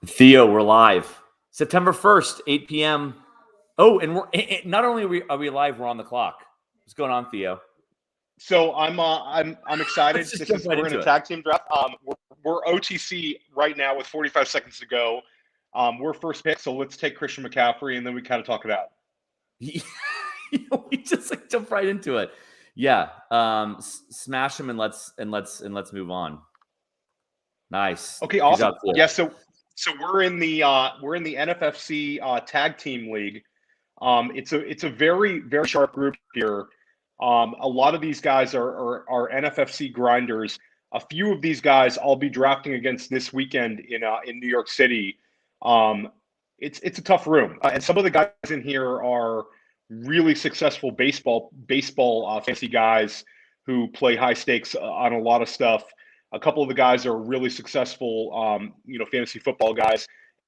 Theo, we're live. September 1st, 8 p.m. Oh, and we're not only are we live, we're on the clock. What's going on, Theo? So I'm excited. We're in a tag team draft. We're OTC right now with 45 seconds to go. We're first pick, so let's take Christian McCaffrey, and then we kind of talk it out. We just like jump right into it. Yeah, smash him and let's move on. Nice. Okay, awesome. Yeah, so we're in the NFFC tag team league. It's a very, very sharp group here. A lot of these guys are NFFC grinders. A few of these guys I'll be drafting against this weekend in New York City. It's a tough room, and some of the guys in here are really successful baseball fantasy guys who play high stakes on a lot of stuff. A couple of the guys are really successful, fantasy football guys,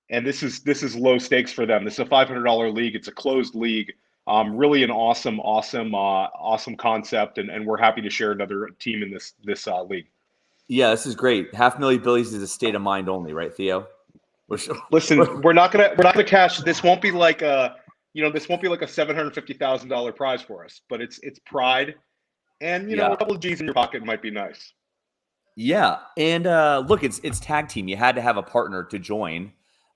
and this is low stakes for them. This is a $500 league. It's a closed league. Really an awesome concept, and we're happy to share another team in this league. Yeah, this is great. $500,000 Billies is a state of mind only, right, Theo? Listen, we're not gonna cash. This won't be like a $750,000 prize for us, but it's pride, and a couple of G's in your pocket might be nice. Yeah, and look, it's tag team. You had to have a partner to join,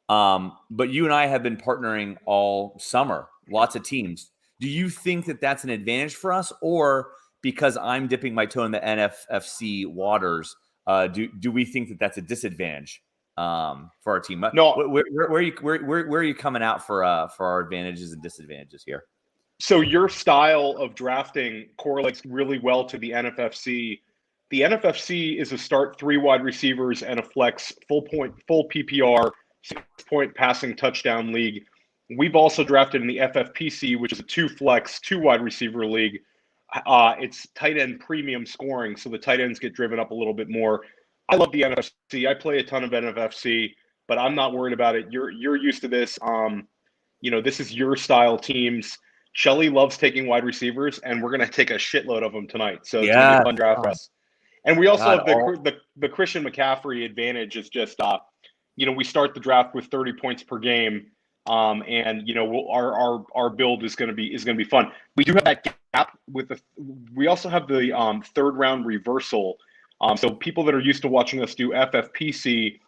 but you and I have been partnering all summer. Lots of teams. Do you think that that's an advantage for us, or because I'm dipping my toe in the NFFC waters, do we think that that's a disadvantage for our team? No. Where are you coming out for our advantages and disadvantages here? So your style of drafting correlates really well to the NFFC. The NFFC is a start 3 wide receivers and a flex full PPR 6-point passing touchdown league. We've also drafted in the FFPC, which is a 2 flex 2 wide receiver league. It's tight end premium scoring, so the tight ends get driven up a little bit more. I love the NFFC. I play a ton of NFFC, but I'm not worried about it. You're used to this. This is your style teams. Shelly loves taking wide receivers, and we're going to take a shitload of them tonight. So it's going to be a fun draft for us. And we also have the Christian McCaffrey advantage is just, we start the draft with 30 points per game, and our build is going to be fun. We do have that gap we also have the third round reversal. So people that are used to watching us do FFPC,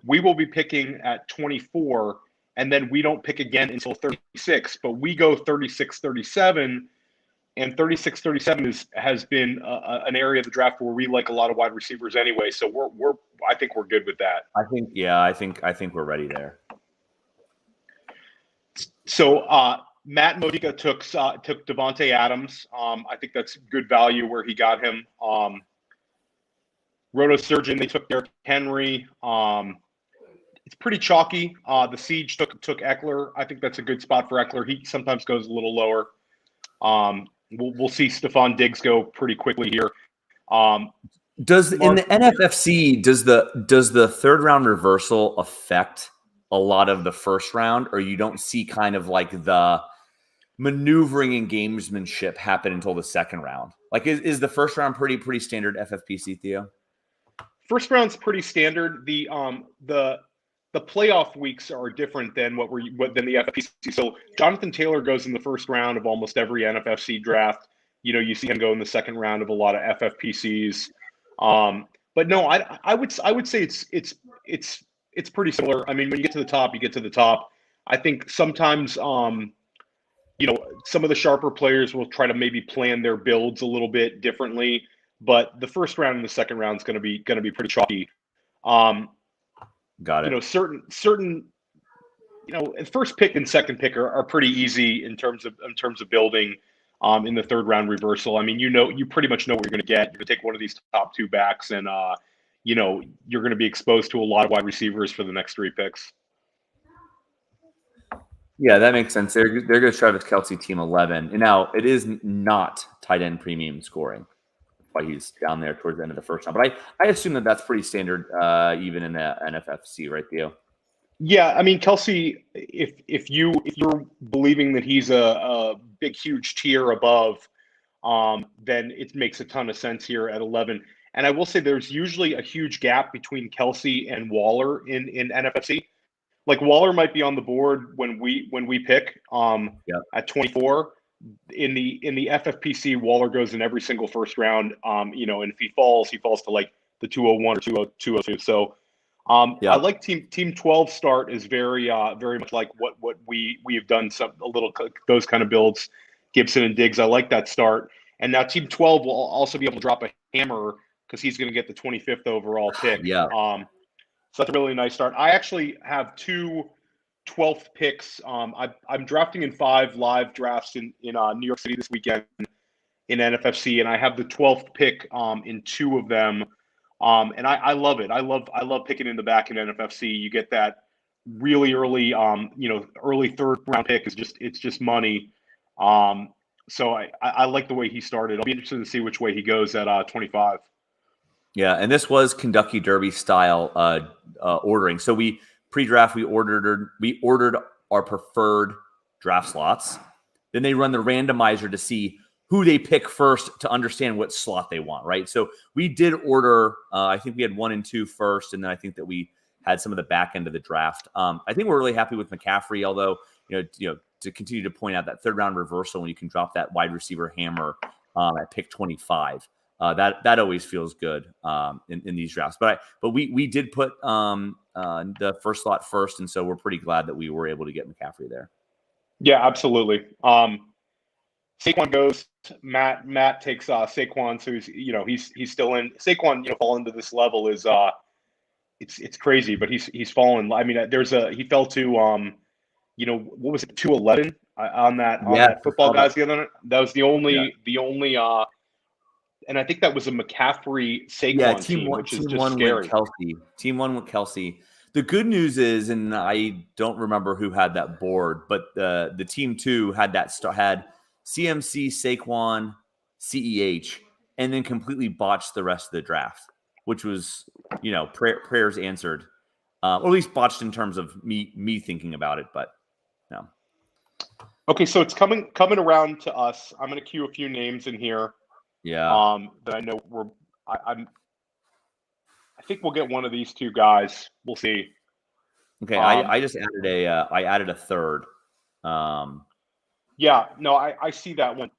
we will be picking at 24, and then we don't pick again until 36, but we go 36-37. And 36-37 has been an area of the draft where we like a lot of wide receivers anyway. So I think we're good with that. I think we're ready there. So Matt Modica took Devontae Adams. I think that's good value where he got him. Roto Surgeon, they took Derrick Henry. It's pretty chalky. The Siege took Eckler. I think that's a good spot for Eckler. He sometimes goes a little lower. We'll see Stephon Diggs go pretty quickly here. In the NFFC, does the third round reversal affect a lot of the first round, or you don't see kind of like the maneuvering and gamesmanship happen until the second round? Like, is the first round pretty standard FFPC, Theo? First round's pretty standard. The playoff weeks are different than than the FFPC. So Jonathan Taylor goes in the first round of almost every NFFC draft. You see him go in the second round of a lot of FFPCs. But no, I would say it's pretty similar. I mean, when you get to the top, you get to the top. I think sometimes some of the sharper players will try to maybe plan their builds a little bit differently. But the first round and the second round is going to be pretty chalky. Got it. Certain first pick and second pick are pretty easy in terms of building in the third round reversal. I mean, you pretty much know what you're going to get. You're going to take one of these top 2 backs, and you're going to be exposed to a lot of wide receivers for the next 3 picks. Yeah, that makes sense. There goes Travis Kelce, team 11. And now it is not tight end premium scoring. Why he's down there towards the end of the first round. But I assume that's pretty standard even in the NFFC, right, Theo? Yeah, I mean, Kelce, if you're believing that he's a big, huge tier above, then it makes a ton of sense here at 11. And I will say there's usually a huge gap between Kelsey and Waller in NFFC. Like Waller might be on the board when we pick Yeah. at 24. In the FFPC, Waller goes in every single first round. And if he falls to like the 201 or 202. So I like team 12 start is very much like what we have done those kind of builds, Gibson and Diggs. I like that start. And now team 12 will also be able to drop a hammer because he's going to get the 25th overall pick. Yeah. So that's a really nice start. I actually have two 12th picks. I'm drafting in 5 live drafts in New York City this weekend in NFFC, and I have the 12th pick in 2 of them. And I love it. I love picking in the back in NFFC. You get that really early, early 3rd round pick it's just money. So I like the way he started. I'll be interested to see which way he goes at 25. Yeah, and this was Kentucky Derby style ordering. So we pre-draft we ordered our preferred draft slots. Then they run the randomizer to see who they pick first to understand what slot they want, right? So we did order. I think we had 1 and 2 first, and then I think that we had some of the back end of the draft. I think we're really happy with McCaffrey, although to continue to point out that 3rd round reversal when you can drop that wide receiver hammer at pick 25. That always feels good in these drafts. But we did put the first slot first, and so we're pretty glad that we were able to get McCaffrey there. Yeah, absolutely. Saquon goes. Matt takes Saquon, so he's still in. Saquon, fall into this level is it's crazy, but he's fallen. I mean, he fell to what was it, 211 on that football guys the other night. That was the only and I think that was a McCaffrey Saquon team, which is just scary. Team 1 with Kelsey. The good news is, and I don't remember who had that board, but the team 2 had had CMC, Saquon, CEH, and then completely botched the rest of the draft, which was, prayers answered, or at least botched in terms of me thinking about it, but no. Okay, so it's coming around to us. I'm going to cue a few names in here. Yeah. That I know I think we'll get one of these 2 guys. We'll see. Okay, I just added a 3rd. Yeah, no, I see that one.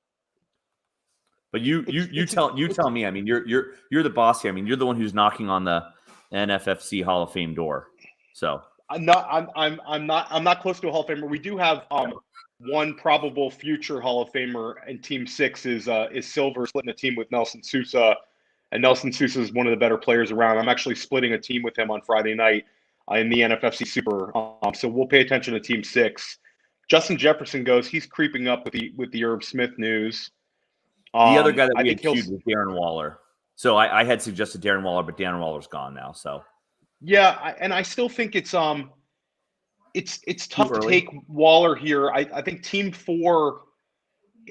But you tell me. I mean, you're the boss here. I mean, you're the one who's knocking on the NFFC Hall of Fame door. So I'm not close to a Hall of Famer. We do have one probable future Hall of Famer, and Team 6 is Silver splitting a team with Nelson Sousa, and Nelson Sousa is one of the better players around. I'm actually splitting a team with him on Friday night in the NFFC Super. So we'll pay attention to Team 6. Justin Jefferson goes. He's creeping up with the Irv Smith news. The other guy that we had queued was Darren Waller. So I had suggested Darren Waller, but Darren Waller's gone now. So yeah, and I still think it's tough to take Waller here. I think Team 4,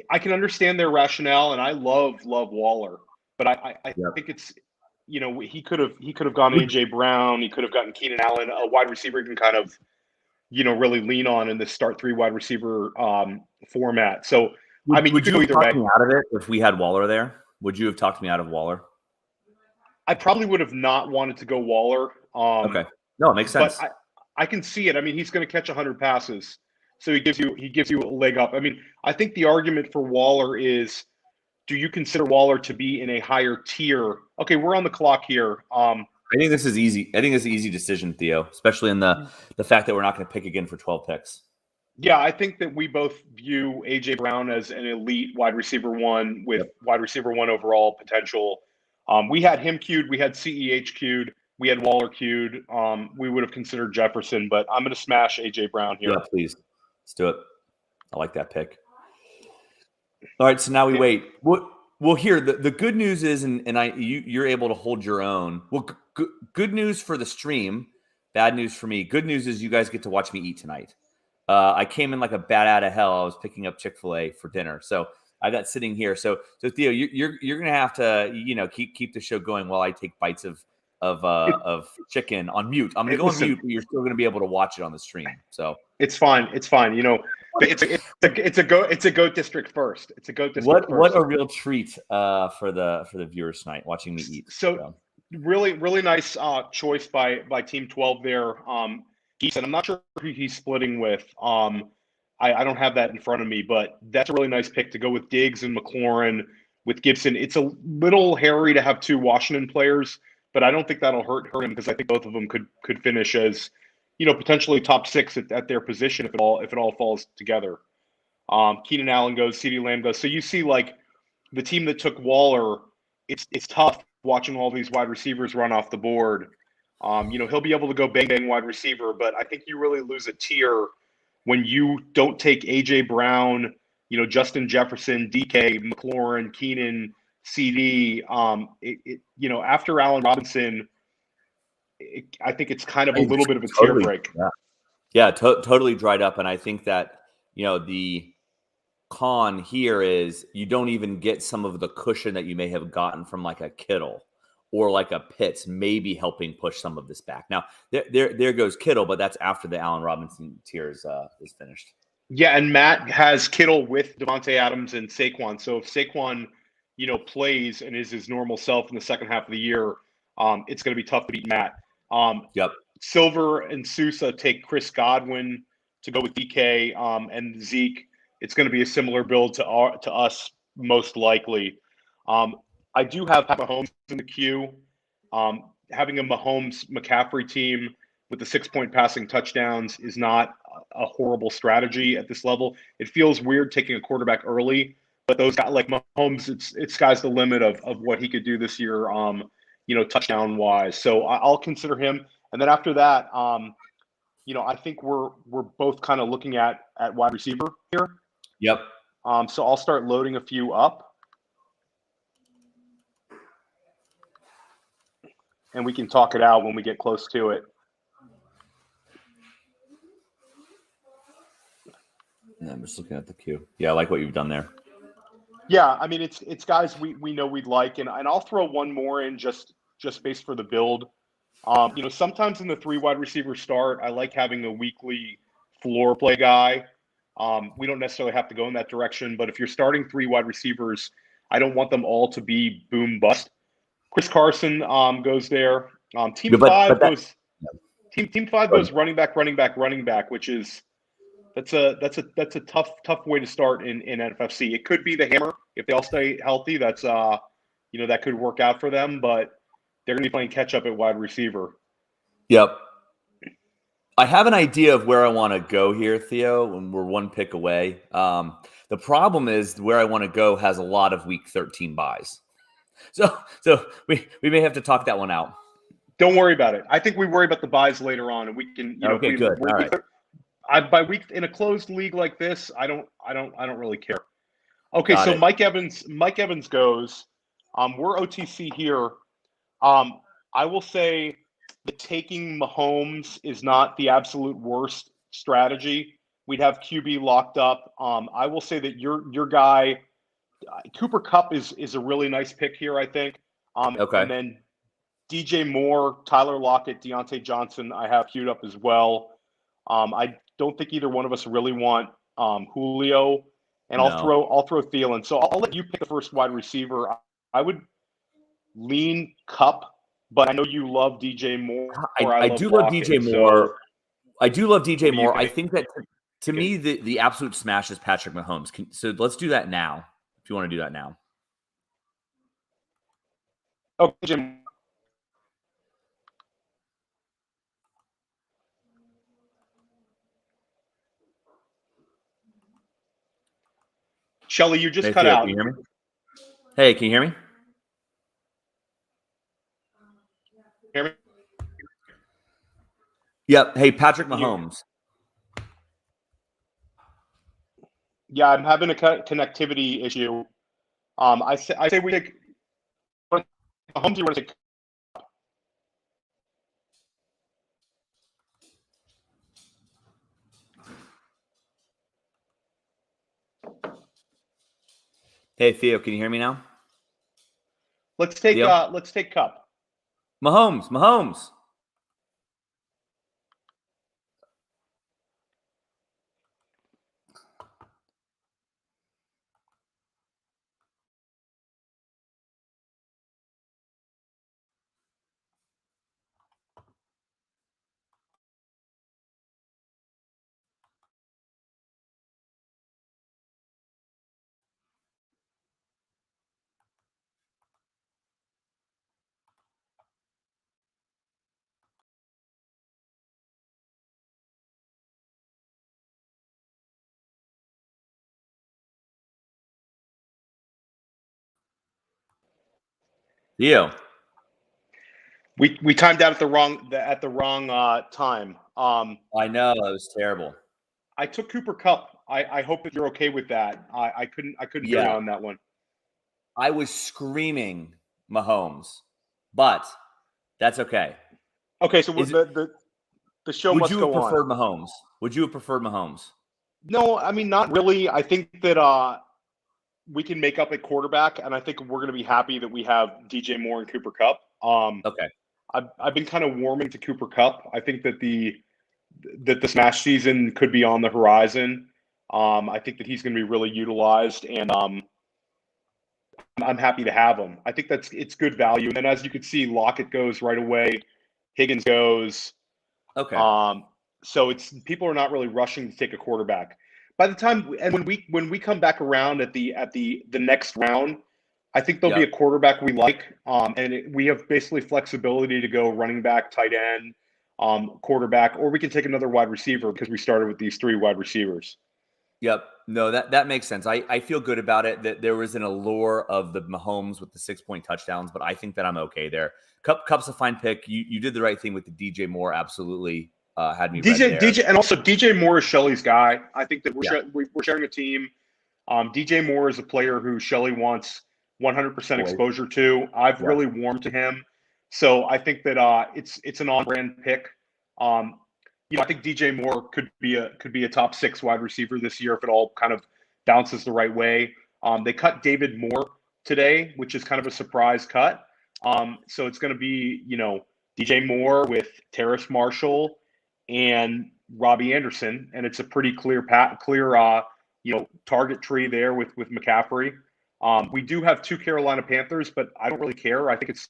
I can understand their rationale, and I love Waller, but I think it's he could have gone AJ Brown, he could have gotten Keenan Allen, a wide receiver you can kind of really lean on in this start 3 wide receiver format. So I mean, would you have either talked way. me out of it if we had Waller there? Would you have talked me out of Waller? I probably would have not wanted to go Waller. Okay, no, it makes sense. But I can see it. I mean, he's going to catch 100 passes, so he gives you a leg up. I mean, I think the argument for Waller is, do you consider Waller to be in a higher tier? Okay, we're on the clock here. I think this is easy. I think it's an easy decision, Theo, especially in the fact that we're not going to pick again for 12 picks. Yeah, I think that we both view AJ Brown as an elite wide receiver 1 with wide receiver 1 overall potential. We had him queued. We had CEH queued. We had Waller queued. We would have considered Jefferson, but I'm going to smash AJ Brown here. Yeah, please. Let's do it. I like that pick. All right, so now we wait. Well, here the good news is, and you're able to hold your own. Well, good news for the stream. Bad news for me. Good news is you guys get to watch me eat tonight. I came in like a bat out of hell. I was picking up Chick-fil-A for dinner, so I got sitting here. So Theo, you're gonna have to keep the show going while I take bites of of chicken on mute. I'm gonna go on mute, but you're still gonna be able to watch it on the stream. So it's fine. It's fine. You know, it's a goat district first. It's a goat district first. What a real treat for the viewers tonight watching me eat. So really nice choice by Team 12 there. Geese, and I'm not sure who he's splitting with. I don't have that in front of me, but that's a really nice pick to go with Diggs and McLaurin with Gibson. It's a little hairy to have two Washington players, but I don't think that'll hurt him because I think both of them could finish as, you know, potentially top 6 at their position if it all falls together. Keenan Allen goes, CeeDee Lamb goes. So you see, like, the team that took Waller, it's tough watching all these wide receivers run off the board. You know, he'll be able to go bang wide receiver, but I think you really lose a tier when you don't take AJ Brown, you know, Justin Jefferson, DK, McLaurin, Keenan, CD. You know, after Allen Robinson, I think it's kind of a little bit of a tier break. Yeah, totally dried up, and I think that, you know, the con here is you don't even get some of the cushion that you may have gotten from like a Kittle or like a Pitts, maybe helping push some of this back. Now there goes Kittle, but that's after the Allen Robinson tier is finished. Yeah, and Matt has Kittle with Devontae Adams and Saquon. So if Saquon, you know, plays and is his normal self in the second half of the year, it's going to be tough to beat Matt. Yep. Silver and Sousa take Chris Godwin to go with DK and Zeke. It's going to be a similar build to us, most likely. I do have Mahomes in the queue. Having a Mahomes-McCaffrey team with the 6-point passing touchdowns is not a horrible strategy at this level. It feels weird taking a quarterback early, but those guys like Mahomes, it's sky's the limit of what he could do this year, you know, touchdown-wise. So I'll consider him. And then after that, you know, I think we're both kind of looking at wide receiver here. Yep. So I'll start loading a few up, and we can talk it out when we get close to it. Yeah, I'm just looking at the queue. Yeah, I like what you've done there. Yeah, I mean, it's guys we know we'd like, and I'll throw one more in just based for the build. You know, sometimes in the 3 wide receiver start, I like having a weekly floor play guy. We don't necessarily have to go in that direction, but if you're starting 3 wide receivers, I don't want them all to be boom bust. Chris Carson goes there. Team 5 goes running back, which is that's a tough way to start in NFFC. It could be the hammer if they all stay healthy. That's you know, that could work out for them, but they're going to be playing catch up at wide receiver. Yep. I have an idea of where I want to go here, Theo, and we're 1 pick away. The problem is where I want to go has a lot of week 13 buys. So we may have to talk that one out. Don't worry about it. I think we worry about the buys later on, and we can, you know, okay, good. All right. By week in a closed league like this, I don't really care. Okay, Got so it. Mike Evans goes. We're OTC here. I will say that taking Mahomes is not the absolute worst strategy. We'd have QB locked up. I will say that your guy, Cooper Kupp, is a really nice pick here, I think. Okay. And then DJ Moore, Tyler Lockett, Deontay Johnson, I have queued up as well. I don't think either one of us really want Julio, and No. I'll throw Thielen. So I'll let you pick the first wide receiver. I would lean Kupp, but I know you love DJ Moore. I do love DJ Moore. I do love DJ Moore. I think that to me the absolute smash is Patrick Mahomes. So let's do that now. If you want to do that now. Okay, Jim. Shelly, you just cut out. Can you hear me? Hey, can you hear me? Hear me? Yep. Hey, Patrick Mahomes. Yeah, I'm having a connectivity issue. I say we take Mahomes. You want to take? Hey, Theo, can you hear me now? Let's take Kupp. Mahomes. Theo. We timed out at the wrong time. I know, that was terrible. I took Cooper Cup. I hope that you're okay with that. I couldn't hear you Yeah, on that one. I was screaming Mahomes, but that's okay. Okay, so Is it, the show would must you have go on. preferred Mahomes? Would you have preferred Mahomes? No, I mean not really. I think that we can make up at quarterback, and I think we're going to be happy that we have DJ Moore and Cooper Cup. Okay. I've been kind of warming to Cooper Cup. I think that the smash season could be on the horizon. I think that he's going to be really utilized, and I'm happy to have him. I think it's good value. And then as you can see, Lockett goes right away, Higgins goes. Okay. So it's people are not really rushing to take a quarterback. By the time and when we come back around at the next round, I think there'll be a quarterback we like, we have basically flexibility to go running back, tight end, quarterback, or we can take another wide receiver because we started with these 3 wide receivers. Yep. No, that makes sense. I feel good about it that there was an allure of the Mahomes with the 6-point touchdowns, but I think that I'm okay there. Cup's a fine pick. You did the right thing with the DJ Moore. Absolutely had me read there. And also DJ Moore is Shelley's guy. I think that Yeah. we're sharing a team. DJ Moore is a player who Shelley wants 100% exposure to. I've really warmed to him, so I think that it's an on-brand pick. I think DJ Moore could be a top 6 wide receiver this year if it all kind of bounces the right way. They cut David Moore today, which is kind of a surprise cut. So it's going to be DJ Moore with Terrace Marshall and Robbie Anderson, and it's a pretty clear target tree there with McCaffrey. We do have 2 Carolina Panthers, but I don't really care. I think it's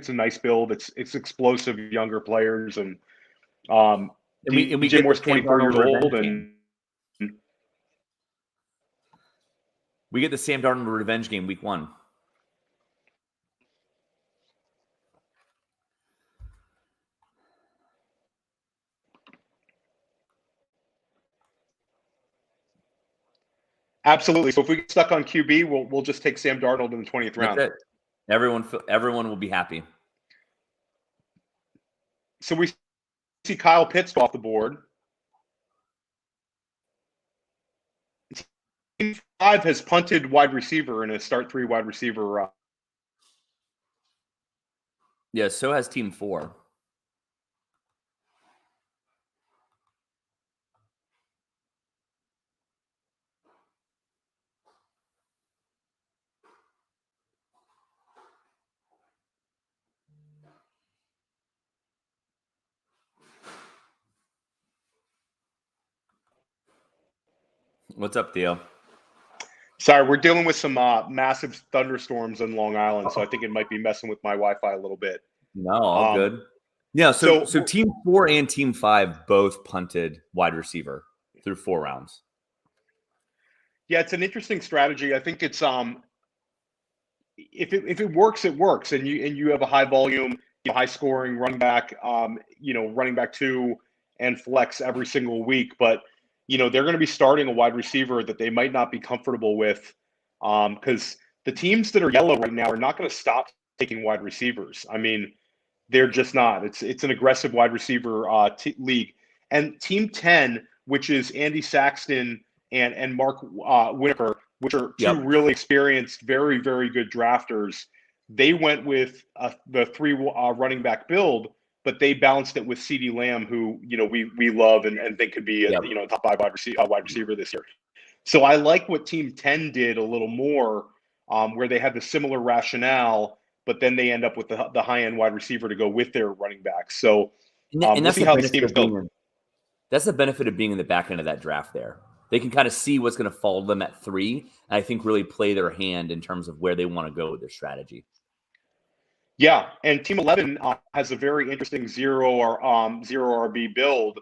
a nice build. It's explosive younger players, and we DJ Moore's 24 years old, and we get the Sam Darnold revenge game week 1. absolutely. So if we get stuck on QB, we'll just take Sam Darnold in the 20th round. That's it. Everyone will be happy. So we see Kyle Pitts off the board. Team 5 has punted wide receiver in a start 3 wide receiver. Yeah, so has Team 4. What's up, Theo? Sorry, we're dealing with some massive thunderstorms in Long Island, so I think it might be messing with my Wi-Fi a little bit. No, all good. Yeah, so Team 4 and Team 5 both punted wide receiver through 4 rounds. Yeah, it's an interesting strategy. I think it's if it works, it works, and you have a high volume, high scoring running back, running back 2 and flex every single week, but they're going to be starting a wide receiver that they might not be comfortable with, because the teams that are yellow right now are not going to stop taking wide receivers. I mean, they're just not. It's an aggressive wide receiver league, and Team 10, which is Andy Saxton and Mark Winokur, which are 2 really experienced, very, very good drafters. They went with the 3 running back build, but they balanced it with CeeDee Lamb, who we love and think could be a top 5 wide receiver this year. So I like what Team 10 did a little more, where they had the similar rationale, but then they end up with the high-end wide receiver to go with their running back. So And we'll that's see the how this benefit team is of being built. that's the benefit of being in the back end of that draft there. They can kind of see what's going to fall to them at 3, and I think really play their hand in terms of where they want to go with their strategy. Yeah, and Team 11 has a very interesting zero RB build.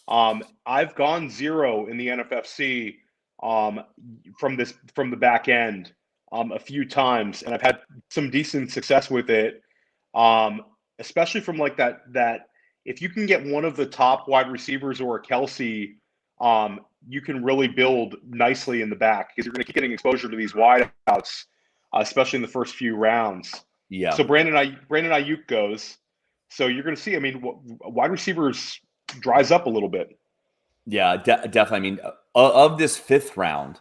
I've gone 0 in the NFFC from the back end a few times, and I've had some decent success with it. Especially from like that if you can get one of the top wide receivers or a Kelsey, you can really build nicely in the back because you're going to keep getting exposure to these wideouts, especially in the first few rounds. Yeah. So Brandon Ayuk goes. So you're going to see, I mean, wide receivers dries up a little bit. Yeah, definitely. I mean, of this 5th round,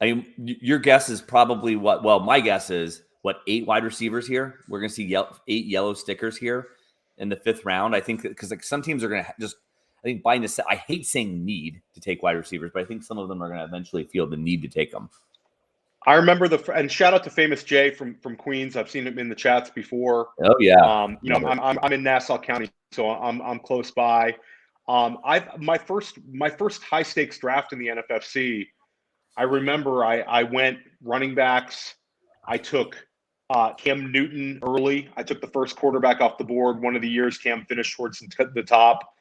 I mean, your guess is probably what? Well, my guess is what, 8 wide receivers here. We're going to see 8 yellow stickers here in the 5th round. I think because like some teams are going to just, I think by necessity, I hate saying need to take wide receivers, but I think some of them are going to eventually feel the need to take them. I remember and shout out to Famous Jay from Queens. I've seen him in the chats before. Oh yeah, you know, I'm in Nassau County, so I'm close by. My first high stakes draft in the NFFC. I remember I went running backs. I took Cam Newton early. I took the first quarterback off the board. One of the years Cam finished towards the top,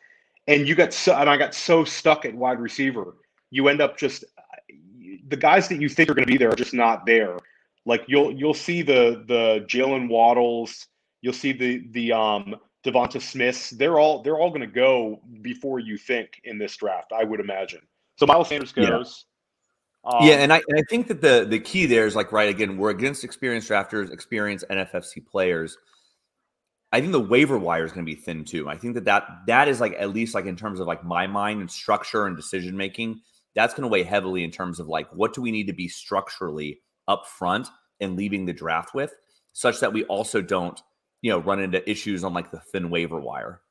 and I got so stuck at wide receiver. You end up just the guys that you think are going to be there are just not there. Like you'll see the Jalen Waddles, you'll see the Devonta Smiths. They're all going to go before you think in this draft, I would imagine. So Miles Sanders goes. Yeah, and I think that the key there is like, right, again, we're against experienced drafters, experienced NFFC players. I think the waiver wire is going to be thin too. I think that is like, at least like in terms of like my mind and structure and decision making, that's going to weigh heavily in terms of like what do we need to be structurally up front and leaving the draft with, such that we also don't, run into issues on like the thin waiver wire.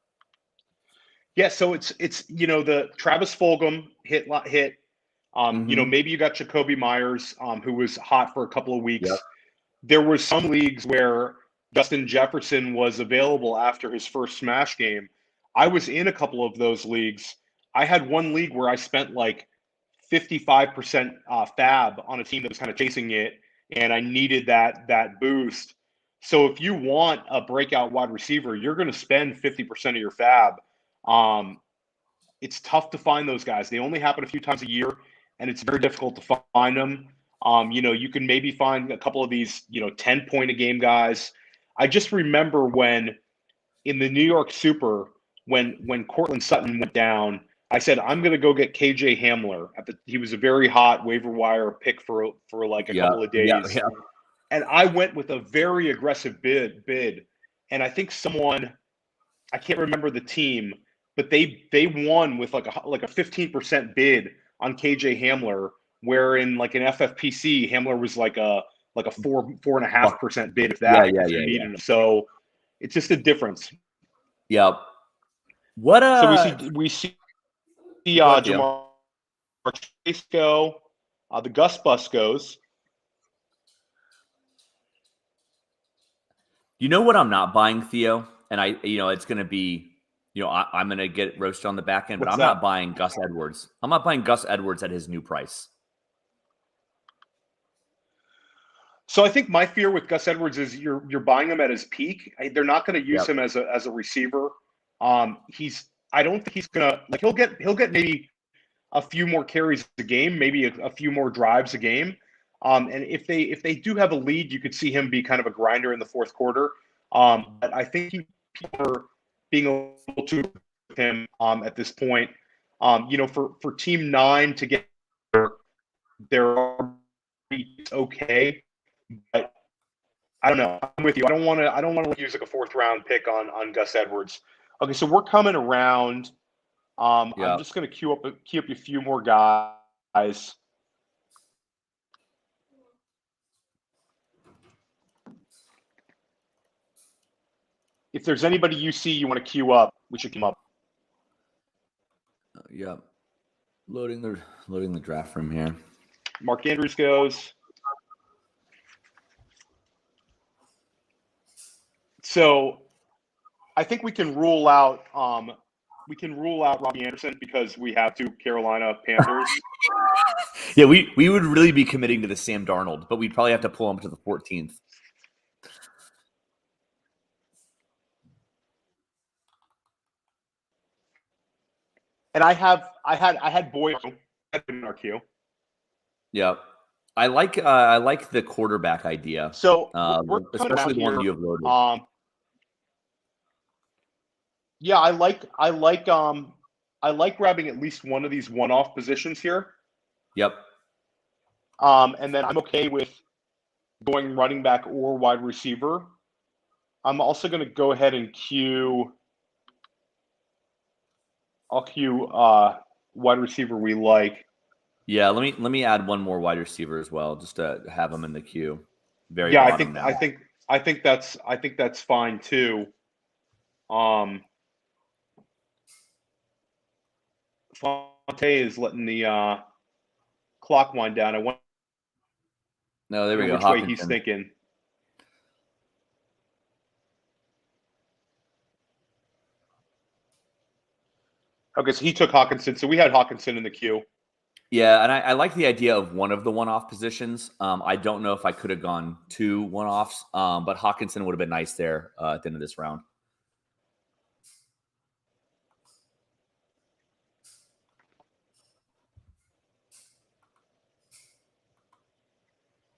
Yeah, so it's the Travis Fulgham hit. Maybe you got Jacoby Myers, who was hot for a couple of weeks. Yep. There were some leagues where Justin Jefferson was available after his first smash game. I was in a couple of those leagues. I had one league where I spent like 55% fab on a team that was kind of chasing it, and I needed that boost. So if you want a breakout wide receiver, you're going to spend 50% of your fab. It's tough to find those guys. They only happen a few times a year, and it's very difficult to find them. You can maybe find a couple of these, 10-point a game guys. I just remember when in the New York Super, when Cortland Sutton went down, I said, I'm going to go get KJ Hamler. He was a very hot waiver wire pick for like a couple of days. Yeah. And I went with a very aggressive bid. And I think I can't remember the team, but they won with like a 15% bid on KJ Hamler, where in like an FFPC, Hamler was like a 4.5% bid if that. Yeah. Him. So it's just a difference. Yeah. What so we see Jamar Chase go, the Gus Bus goes. You know what I'm not buying, Theo? And it's going to be, I'm going to get roasted on the back end, but I'm not buying Gus Edwards. I'm not buying Gus Edwards at his new price. So I think my fear with Gus Edwards is you're buying him at his peak. They're not going to use him as a receiver. I don't think he's going to he'll get maybe a few more carries a game, maybe a few more drives a game. And if they do have a lead, you could see him be kind of a grinder in the fourth quarter. But I think people are being a little too with him at this point. For Team 9 to get there, okay. But I don't know. I'm with you. I don't want to use like a 4th round pick on Gus Edwards. Okay, so we're coming around. I'm just going to queue up a few more guys. If there's anybody you see you want to queue up, we should queue up. Loading the draft room here. Mark Andrews goes. So I think we can rule out Robbie Anderson because we have to Carolina Panthers. Yeah, we would really be committing to the Sam Darnold, but we'd probably have to pull him to the 14th. And I had Boyd in our queue. Yeah. I like the quarterback idea. So we're especially the one here. you have loaded. Yeah, I like grabbing at least one of these one-off positions here. Yep. And then I'm okay with going running back or wide receiver. I'm also going to go ahead and I'll queue wide receiver we like. Yeah, let me add one more wide receiver as well, just to have him in the queue. Very yeah, bottom now. I think that's fine too. Fonte is letting the clock wind down. I wonder No, there we go. which way he's thinking. Okay, so he took Hawkinson. So we had Hawkinson in the queue. Yeah, and I like the idea of one of the one-off positions. I don't know if I could have gone two one-offs, but Hawkinson would have been nice there at the end of this round.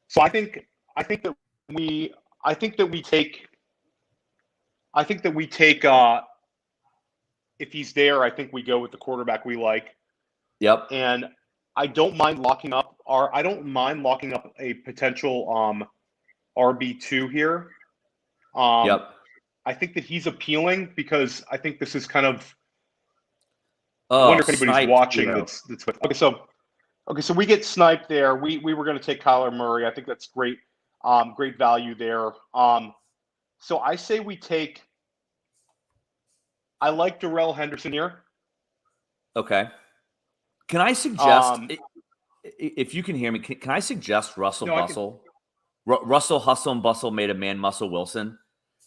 So I think that we take if he's there, I think we go with the quarterback we like. Yep. And I don't mind locking up a potential RB2 here. Yep. I think that he's appealing because I think this is kind of I wonder if anybody's watching that's with. Okay, so we get sniped there. We were going to take Kyler Murray. I think that's great. Great value there. So I say we take. I like Darrell Henderson here. Okay. Can I suggest, if you can hear me, can I suggest Russell Bustle? Russell Hustle and Bustle made a man muscle Wilson.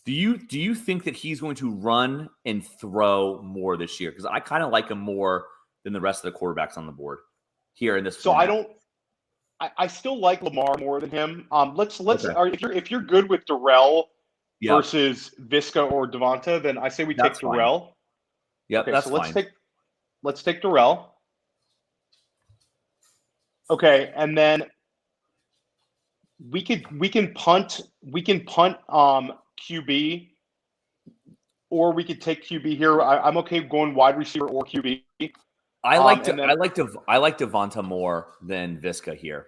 Do you think that he's going to run and throw more this year? Because I kind of like him more than the rest of the quarterbacks on the board here in this. So format. I still like Lamar more than him. Let's if you're good with Darrell versus Visca or Devonta, then I say we take Darrell. Yeah, okay, that's so fine. Let's take Darrell. Okay, and then we can punt QB, or we could take QB here. I'm okay going wide receiver or QB. I like Devonta more than Visca here.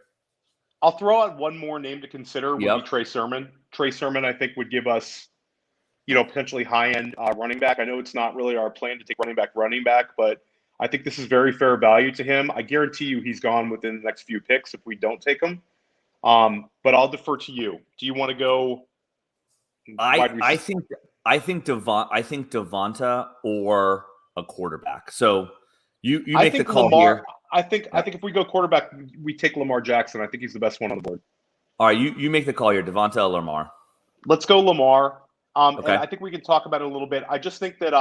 I'll throw out one more name to consider. Would be Trey Sermon. Trey Sermon, I think, would give us, potentially high-end running back. I know it's not really our plan to take running back, but I think this is very fair value to him. I guarantee you he's gone within the next few picks if we don't take him. But I'll defer to you. Do you want to go? I think Devonta or a quarterback. So you make the call Lamar, here. I think if we go quarterback, we take Lamar Jackson. I think he's the best one on the board. All right, you make the call here, Devonta or Lamar. Let's go Lamar. And I think we can talk about it a little bit. I just think that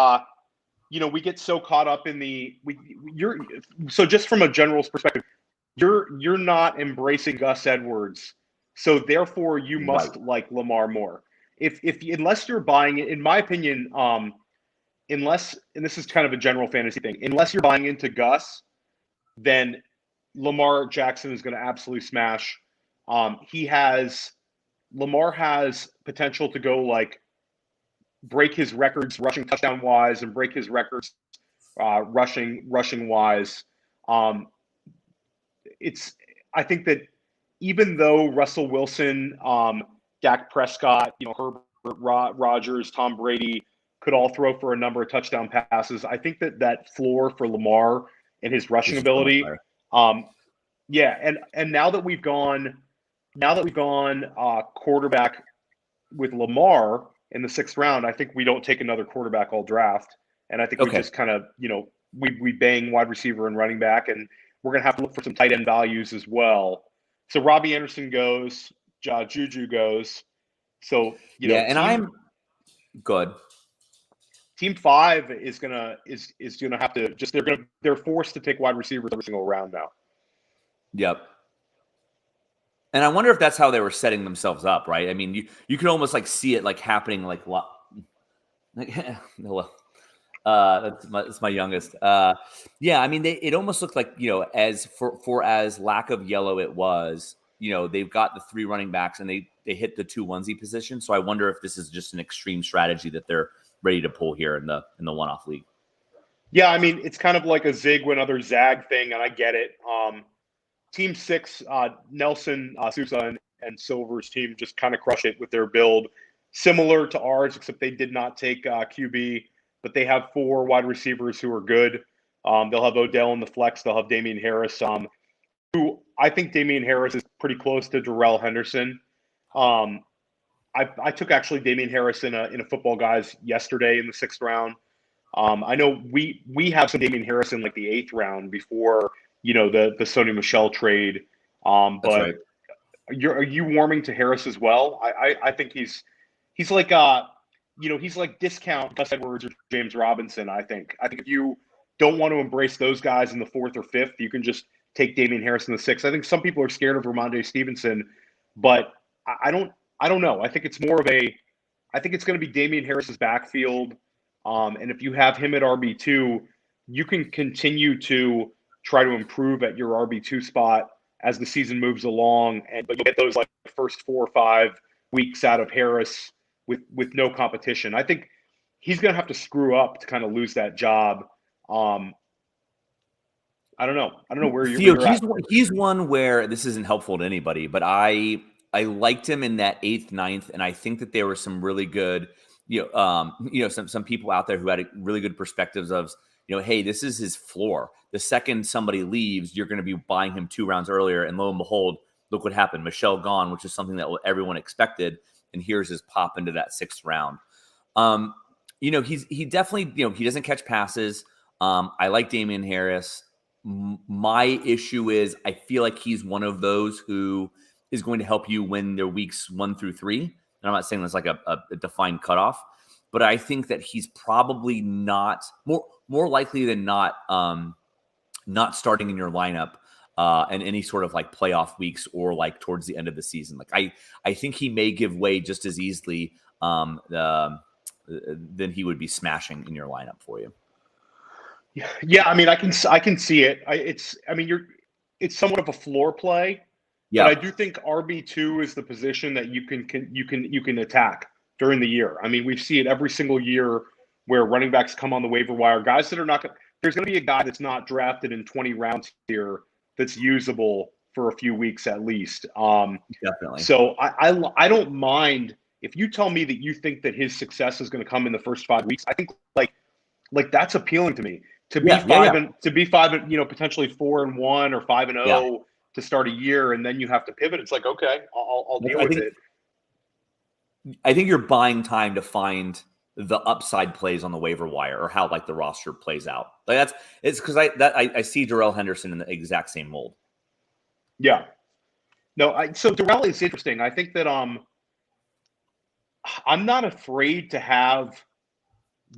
we get so caught up in so just from a general's perspective, you're not embracing Gus Edwards, so therefore you must like Lamar more. Unless you're buying it, in my opinion, and this is kind of a general fantasy thing, unless you're buying into Gus, then Lamar Jackson is going to absolutely smash. Lamar has potential to go break his records rushing touchdown wise and break his records rushing wise. I think that even though Russell Wilson, Dak Prescott, Herbert Rodgers, Tom Brady could all throw for a number of touchdown passes, I think that floor for Lamar and his rushing ability. And now that we've gone quarterback with Lamar in the 6th round, I think we don't take another quarterback all draft. And I think we just kind of, we bang wide receiver and running back, and we're going to have to look for some tight end values as well. So Robbie Anderson goes, Juju goes. So, Good. Team 5 is gonna have to just they're forced to take wide receivers every single round now. Yep. And I wonder if that's how they were setting themselves up, right? I mean, you could almost like see it like happening like hello. That's my youngest. Yeah, I mean, it almost looked like, as for as lack of yellow it was, they've got the 3 running backs and they hit the 2 onesie position. So I wonder if this is just an extreme strategy that they're ready to pull here in the one-off league. Yeah, I mean, it's kind of like a zig when others zag thing, and I get it. Team 6, Nelson, Sousa, and Silver's team just kind of crushed it with their build, similar to ours, except they did not take QB, but they have 4 wide receivers who are good. They'll have Odell in the flex. They'll have Damian Harris, who I think Damian Harris is pretty close to Darrell Henderson. I took actually Damian Harris in a football guys yesterday in the 6th round. I know we have some Damian Harris in like the 8th round before the Sony Michel trade. That's But right. are you warming to Harris as well? I think he's like he's like discount Gus Edwards or James Robinson. I think if you don't want to embrace those guys in the 4th or 5th, you can just take Damian Harris in the 6th. I think some people are scared of Ramondre Stevenson, but I don't know. I think it's more of I think it's going to be Damian Harris's backfield. And if you have him at RB2, you can continue to try to improve at your RB2 spot as the season moves along. But you'll get those like first 4 or 5 weeks out of Harris with no competition. I think he's going to have to screw up to kind of lose that job. I don't know. Where Theo, you're at. he's one where this isn't helpful to anybody, but I liked him in that 8th, 9th, and I think that there were some really good, some people out there who had really good perspectives of, hey, this is his floor. The second somebody leaves, you're going to be buying him 2 rounds earlier, and lo and behold, look what happened. Michelle gone, which is something that everyone expected, and here's his pop into that 6th round. He definitely, he doesn't catch passes. I like Damian Harris. My issue is I feel like he's one of those who is going to help you win their weeks 1 through 3. And I'm not saying that's like a defined cutoff, but I think that he's probably not more likely than not starting in your lineup in any sort of like playoff weeks or like towards the end of the season. Like I think he may give way just as easily than he would be smashing in your lineup for you. Yeah, I mean, I can see it. It's somewhat of a floor play. Yeah. But I do think RB2 is the position that you can attack during the year. I mean, we see it every single year where running backs come on the waiver wire. Guys that are not there's going to be a guy that's not drafted in 20 rounds here that's usable for a few weeks at least. Definitely. So I don't mind if you tell me that you think that his success is going to come in the first 5 weeks. I think like that's appealing to me. To be 5 and potentially 4-1 or 5-0 to start a year, and then you have to pivot. It's like, okay, I'll deal with it. I think you're buying time to find the upside plays on the waiver wire or how like the roster plays out. Like it's because I see Darrell Henderson in the exact same mold. Yeah. No, so Darrell is interesting. I think that I'm not afraid to have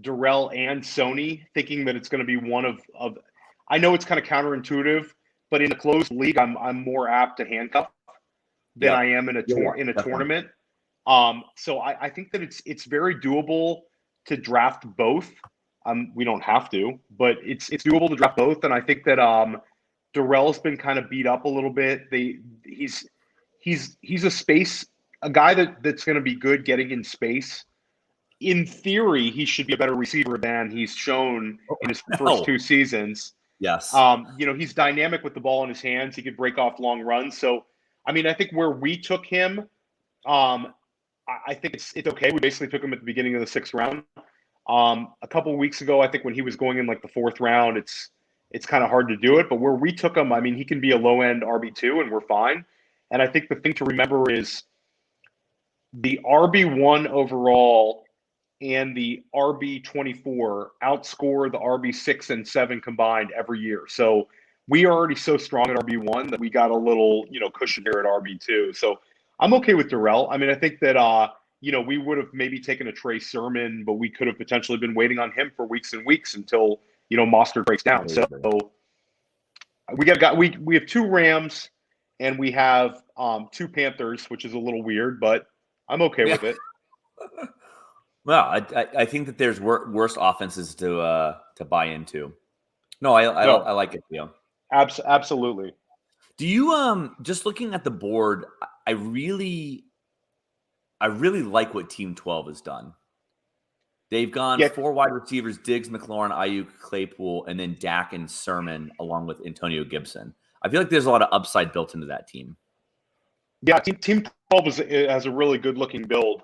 Darrell and Sony, thinking that it's going to be one of I know it's kind of counterintuitive, but in a closed league, I'm more apt to handcuff than I am in a tournament. So I think that it's very doable to draft both. We don't have to, but it's doable to draft both. And I think that Darrell's been kind of beat up a little bit. He's a guy that's going to be good getting in space. In theory, he should be a better receiver than he's shown in his first 2 seasons. Yes. He's dynamic with the ball in his hands. He could break off long runs. So, I mean, I think where we took him, I think it's okay. We basically took him at the beginning of the 6th round. A couple of weeks ago, I think when he was going in like the 4th round, it's kind of hard to do it. But where we took him, I mean, he can be a low-end RB2 and we're fine. And I think the thing to remember is the RB1 overall and the RB24 outscore the RB6 and 7 combined every year. So we are already so strong at RB1 that we got a little, cushion here at RB2. So I'm okay with Darrell. I mean, I think that, we would have maybe taken a Trey Sermon, but we could have potentially been waiting on him for weeks and weeks until, Mostert breaks down. So we have 2 Rams and we have 2 Panthers, which is a little weird, but I'm okay with it. Well, I think that there's worse offenses to buy into. No, I like it, Theo. Absolutely. Do you just looking at the board? I really like what Team 12 has done. They've gone 4 wide receivers: Diggs, McLaurin, Ayuk, Claypool, and then Dak and Sermon, along with Antonio Gibson. I feel like there's a lot of upside built into that team. Yeah, Team 12 has a really good looking build.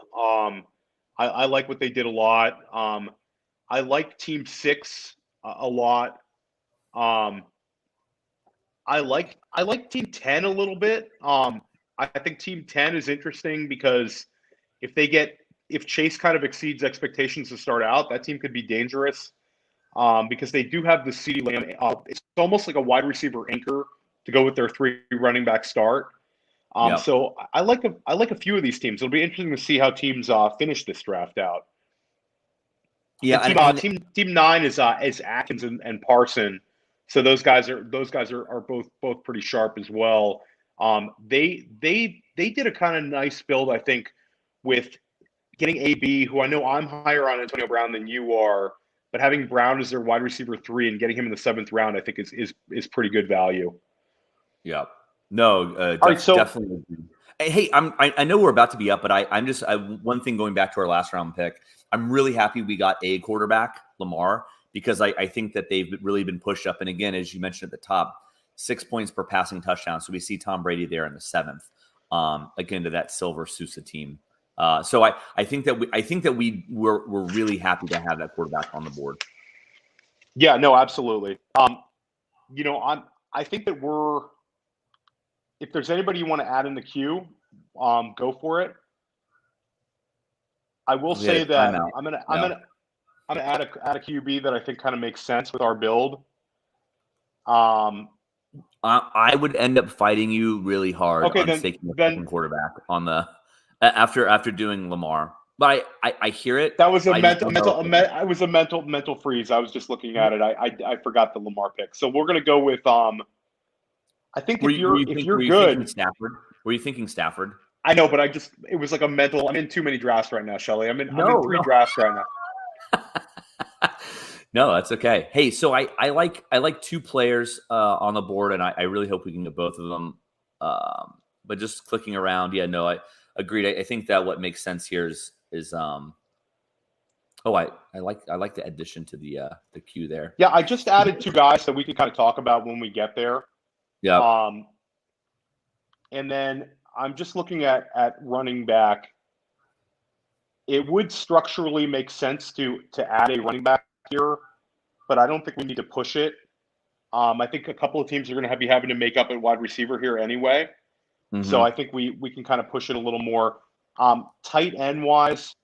I like what they did a lot. I like Team 6 a lot. I like Team 10 a little bit. I think Team 10 is interesting because if Chase kind of exceeds expectations to start out, that team could be dangerous because they do have the CeeDee Lamb. It's almost like a wide receiver anchor to go with their 3 running back start. So I like a few of these teams. It'll be interesting to see how teams finish this draft out. Yeah, and team 9 is Atkins and Parson. So those guys are both pretty sharp as well. They did a kind of nice build, I think, with getting AB, who I know I'm higher on Antonio Brown than you are, but having Brown as their wide receiver 3 and getting him in the 7th round, I think is pretty good value. Yeah. No, All right, so definitely. Hey, I know we're about to be up, but I'm just one thing going back to our last round pick. I'm really happy we got a quarterback, Lamar, because I think that they've really been pushed up. And again, as you mentioned at the top, 6 points per passing touchdown. So we see Tom Brady there in the 7th, again to that Silver Sousa team. So I think that we're really happy to have that quarterback on the board. Yeah, no, absolutely. I think that if there's anybody you want to add in the queue, go for it. I will say that I'm gonna add a QB that I think kind of makes sense with our build. I would end up fighting you really hard on taking a second quarterback on the after doing Lamar. But I hear it. That was a mental freeze. I was just looking at it. I forgot the Lamar pick. So we're gonna go with I think if you're good, Stafford. Were you thinking Stafford? I know, but it was like a mental. I'm in too many drafts right now, Shelly. I'm in 3 drafts right now. No, that's okay. Hey, so I like 2 players on the board, and I really hope we can get both of them. But just clicking around, I agreed. I think that what makes sense here is I like the addition to the queue there. Yeah, I just added 2 guys that we can kind of talk about when we get there. Yeah. And then I'm just looking at running back. It would structurally make sense to add a running back here, but I don't think we need to push it. I think a couple of teams are going to be having to make up at wide receiver here anyway. Mm-hmm. So I think we can kind of push it a little more. Tight end wise,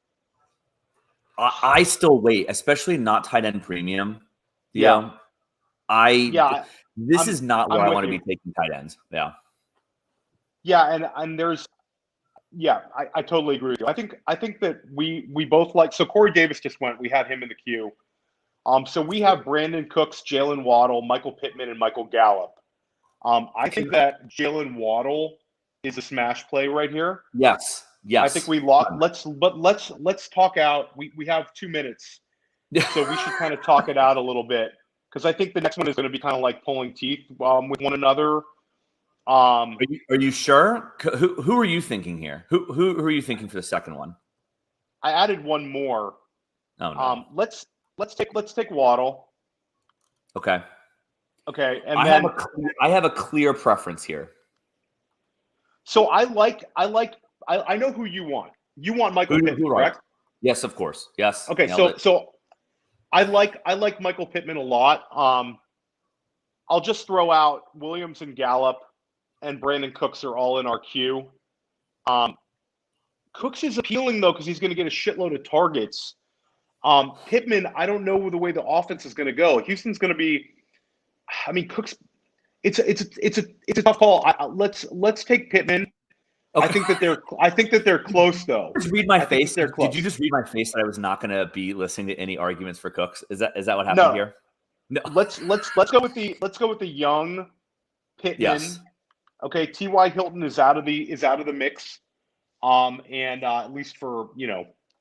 I still wait, especially not tight end premium. Yeah. This is not where I want to be taking tight ends. Yeah. Yeah, and there's I totally agree with you. I think that we both like, so Corey Davis just went. We had him in the queue. So we have Brandon Cooks, Jalen Waddle, Michael Pittman, and Michael Gallup. I think that Jalen Waddle is a smash play right here. Yes. I think we lost. Let's talk out. We have 2 minutes, so we should kind of talk it out a little bit, because I think the next one is going to be kind of like pulling teeth with one another. Are you sure? Who are you thinking here? Who are you thinking for the second one? I added one more. Oh no. Let's take Waddle. Okay. Okay, and I have a clear preference here. So I know who you want. You want Michael Pittman, correct? Yes, of course. Yes. Okay, so I like Michael Pittman a lot. I'll just throw out Williams and Gallup and Brandon Cooks are all in our queue. Cooks is appealing though because he's going to get a shitload of targets. Pittman, I don't know the way the offense is going to go. Houston's going to be. I mean, Cooks. It's a tough call. Let's take Pittman. I Okay. think that they're close though. Just read my I think that face. they're Did you close. just read my face that I was not going to be listening to any arguments for Cooks? Is that what happened No, here? No. let's go with the young Yes. Pittman. Okay, T.Y. Hilton is out of the mix. And at least for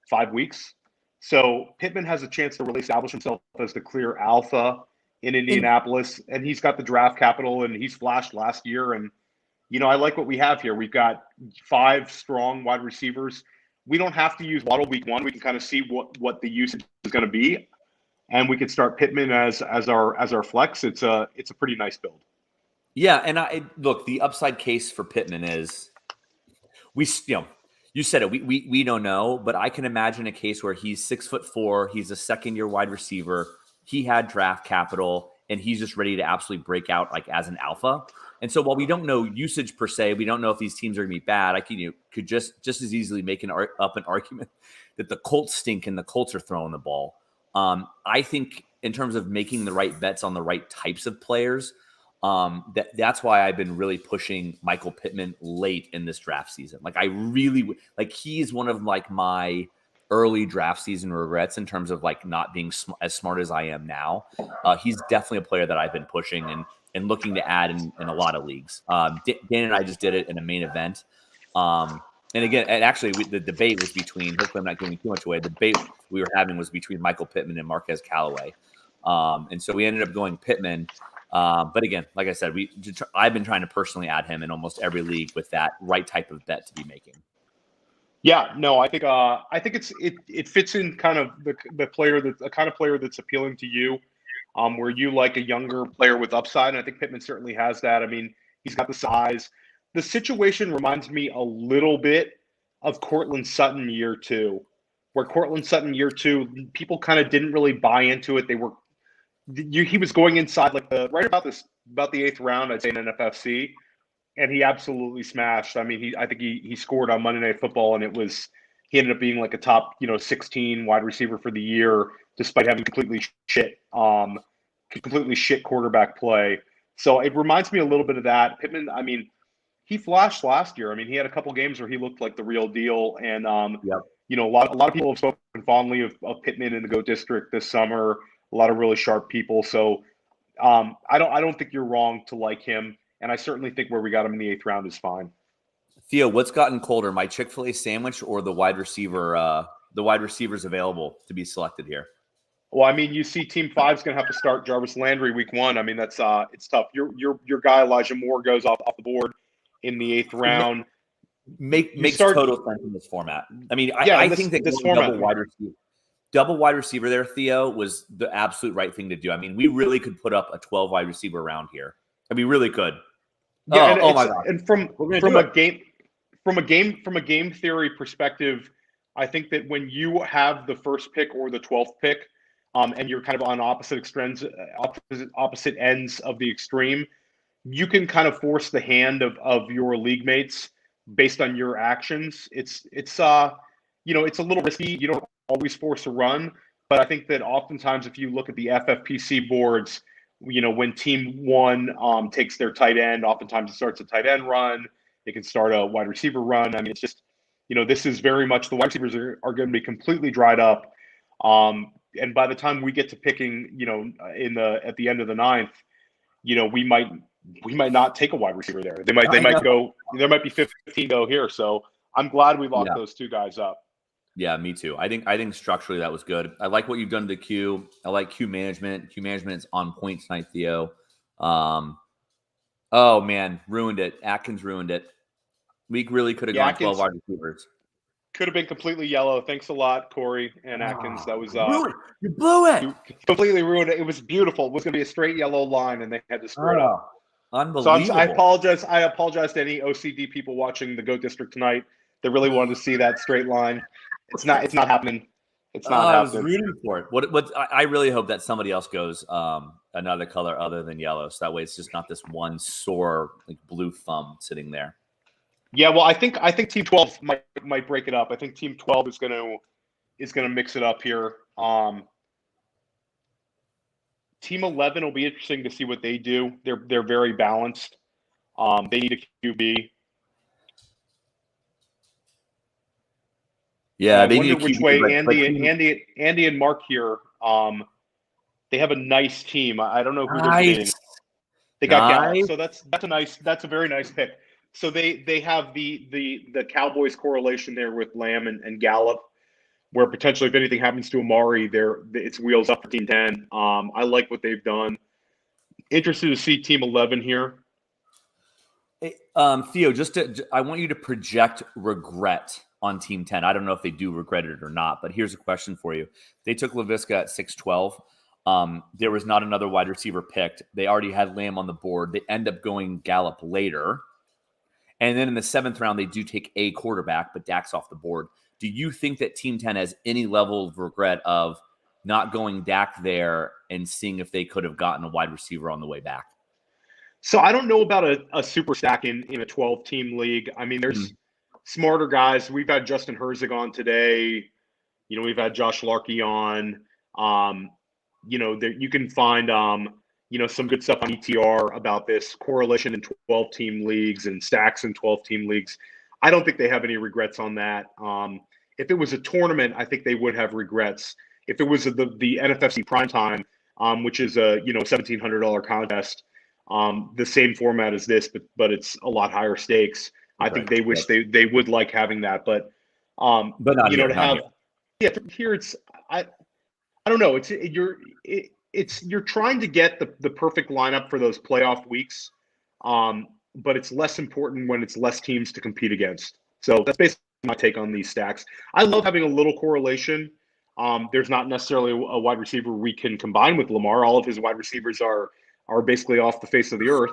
5 weeks. So Pittman has a chance to really establish himself as the clear alpha in And Indianapolis, and he's got the draft capital, and he's flashed last year. And I like what we have here. We've got 5 strong wide receivers. We don't have to use Waddle week 1. We can kind of see what the usage is going to be, and we could start Pittman as our flex. It's a pretty nice build. yeah, and I look, the upside case for Pittman is you said it. We don't know, but I can imagine a case where he's 6'4", he's a second-year wide receiver, he had draft capital, and he's just ready to absolutely break out like as an alpha. And so while we don't know usage per se, we don't know if these teams are going to be bad. I could just as easily make an argument that the Colts stink and the Colts are throwing the ball. I think in terms of making the right bets on the right types of players, that's why I've been really pushing Michael Pittman late in this draft season. Like I really like he's one of like my early draft season regrets in terms of like not being as smart as I am now. He's definitely a player that I've been pushing and looking to add in a lot of leagues. Dan and I just did it in a main event. And again, and actually the debate was between, hopefully I'm not giving too much away. The debate we were having was between Michael Pittman and Marquez Callaway. And so we ended up going Pittman. But again, like I said, I've been trying to personally add him in almost every league with that right type of bet to be making. Yeah, no, I think it fits in kind of the player that's a kind of player that's appealing to you, where you like a younger player with upside, and I think Pittman certainly has that. I mean, he's got the size. The situation reminds me a little bit of Cortland Sutton year 2, where Cortland Sutton year 2, people kind of didn't really buy into it. He was going inside like right about the 8th round, I'd say, in NFFC. And he absolutely smashed. I mean, I think he scored on Monday Night Football, and he ended up being like a top 16 wide receiver for the year, despite having completely shit quarterback play. So it reminds me a little bit of that. Pittman, I mean, he flashed last year. I mean, he had a couple games where he looked like the real deal, and Yep. a lot of people have spoken fondly of Pittman in the GOAT District this summer. A lot of really sharp people. So I don't think you're wrong to like him. And I certainly think where we got him in the 8th round is fine. Theo, what's gotten colder, my Chick-fil-A sandwich or the wide receivers available to be selected here? Well, I mean, you see Team 5's going to have to start Jarvis Landry week 1. I mean, that's it's tough. Your guy Elijah Moore goes off the board in the 8th round. Makes total sense in this format. I mean, I think that this going format, double wide receiver there, Theo, was the absolute right thing to do. I mean, we really could put up a 12 wide receiver round here. I mean, we really could. yeah, Oh my God. And from a game theory perspective, I think that when you have the first pick or the 12th pick, and you're kind of on opposite ends of the extreme, you can kind of force the hand of your league mates based on your actions. It's a little risky. You don't always force a run, but I think that oftentimes if you look at the FFPC boards, when team 1 takes their tight end, oftentimes it starts a tight end run. It can start a wide receiver run. I mean, it's just, this is very much the wide receivers are going to be completely dried up. And by the time we get to picking, at the end of the 9th, we might not take a wide receiver there. They might go. There might be 15 go here. So I'm glad we locked those 2 guys up. Yeah, me too. I think structurally that was good. I like what you've done to Q. I like Q management. Q management is on point tonight, Theo. Oh man, ruined it. Atkins ruined it. We really could have gone 12 wide receivers. Could have been completely yellow. Thanks a lot, Corey and Atkins. That was you blew it. You completely ruined it. It was beautiful. It was going to be a straight yellow line, and they had to screw it up. Unbelievable. So I apologize. I apologize to any OCD people watching the GOAT District tonight that really wanted to see that straight line. It's not happening. It's not happening. I was rooting for it. What I really hope that somebody else goes another color other than yellow, so that way it's just not this one sore like blue thumb sitting there. Yeah, well, I think Team 12 might break it up. I think Team 12 is going to mix it up here. Team 11 will be interesting to see what they do. They're very balanced. They need a QB. And Yeah, I they need wonder a which QB, way but team Andy and Mark here. They have a nice team. I don't know who they're getting. nice, They got Gallup, nice. so that's a very nice pick. So they have the Cowboys correlation there with Lamb and Gallup, where potentially if anything happens to Amari, it's wheels up for Team 10. I like what they've done. Interested to see Team 11 here. Hey, Theo, I want you to project regret on Team 10. I don't know if they do regret it or not, but here's a question for you. They took LaVisca at 6'12". There was not another wide receiver picked. They already had Lamb on the board. They end up going Gallup later. And then in the 7th round, they do take a quarterback, but Dak's off the board. Do you think that Team 10 has any level of regret of not going Dak there and seeing if they could have gotten a wide receiver on the way back? So I don't know about a super stack in a 12-team league. I mean, there's smarter guys. We've had Justin Herzig on today. We've had Josh Larkey on. You can find some good stuff on ETR about this correlation in 12-team leagues and stacks in 12-team leagues. I don't think they have any regrets on that. If it was a tournament, I think they would have regrets. If it was the NFFC primetime, which is a $1,700 contest, the same format as this, but it's a lot higher stakes. I think they wish they would like having that, but not here, to not have here. here it's I don't know. You're trying to get the perfect lineup for those playoff weeks, but it's less important when it's less teams to compete against. So that's basically my take on these stacks. I love having a little correlation. There's not necessarily a wide receiver we can combine with Lamar. All of his wide receivers are basically off the face of the earth.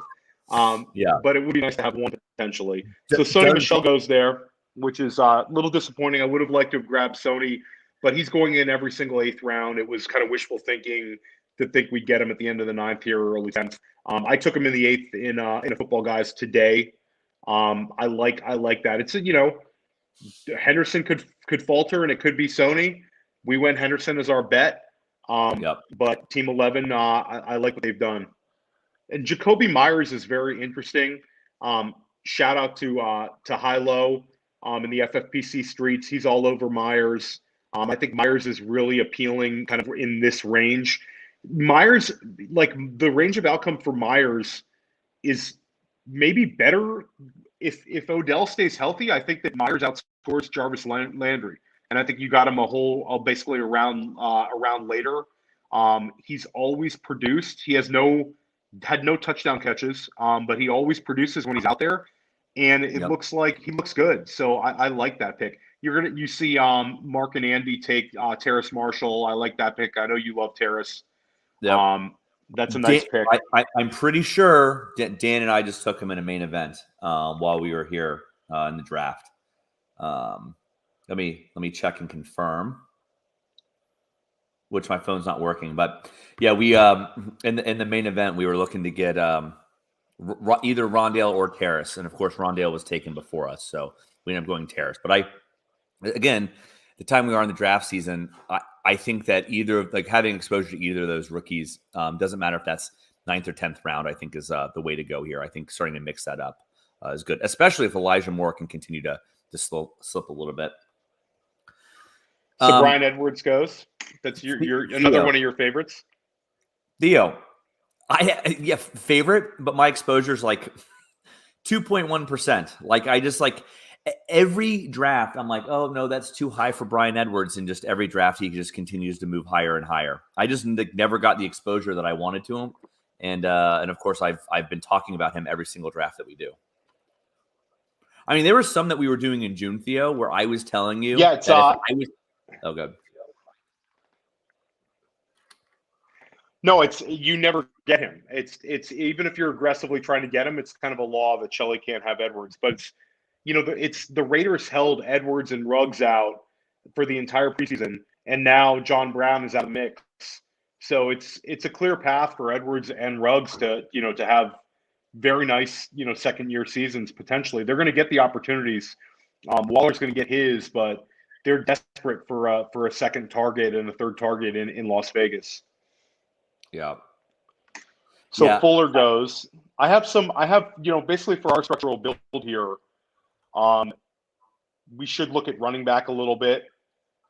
But it would be nice to have one potentially. So Sony Michel goes there, which is a little disappointing. I would have liked to have grabbed Sony, but he's going in every single 8th round. It was kind of wishful thinking to think we'd get him at the end of the 9th here or early 10th. I took him in the 8th in a Football Guys today. I like that. It's Henderson could falter and it could be Sony. We went Henderson as our bet. But Team 11, I like what they've done. And Jacoby Myers is very interesting. Shout out to Hilo in the FFPC streets. He's all over Myers. I think Myers is really appealing kind of in this range. Myers, like the range of outcome for Myers is maybe better if Odell stays healthy. I think that Myers outscores Jarvis Landry. And I think you got him basically around later. He's always produced. He had no touchdown catches, but he always produces when he's out there, and it looks like he looks good. So I like that pick. You see Mark and Andy take Terrace Marshall. I like that pick. I know you love Terrace. That's a nice pick. I'm pretty sure Dan and I just took him in a main event while we were here in the draft. Let me check and confirm, which my phone's not working. But yeah, we in the main event we were looking to get either Rondale or Terrace, and of course Rondale was taken before us, so we ended up going Terrace. But again, the time we are in the draft season, I think that having exposure to either of those rookies doesn't matter if that's 9th or 10th round. I think is the way to go here. I think starting to mix that up is good, especially if Elijah Moore can continue to slip a little bit. So Brian Edwards goes. That's your another one of your favorites. Theo, favorite, but my exposure is like 2.1%. Like I just every draft, I'm like, oh no, that's too high for Brian Edwards, and just every draft he just continues to move higher and higher. I just never got the exposure that I wanted to him, and of course I've been talking about him every single draft that we do. I mean, there were some that we were doing in June, Theo, where I was telling you, it's oh, good. No, you never get him. It's even if you're aggressively trying to get him, it's kind of a law that Shelley can't have Edwards. But it's the Raiders held Edwards and Ruggs out for the entire preseason, and now John Brown is out of the mix. So it's a clear path for Edwards and Ruggs to have very nice second year seasons potentially. They're going to get the opportunities. Waller's going to get his, but they're desperate for a second target and a third target in Las Vegas. Yeah. So Fuller goes. I have basically for our structural build here, we should look at running back a little bit.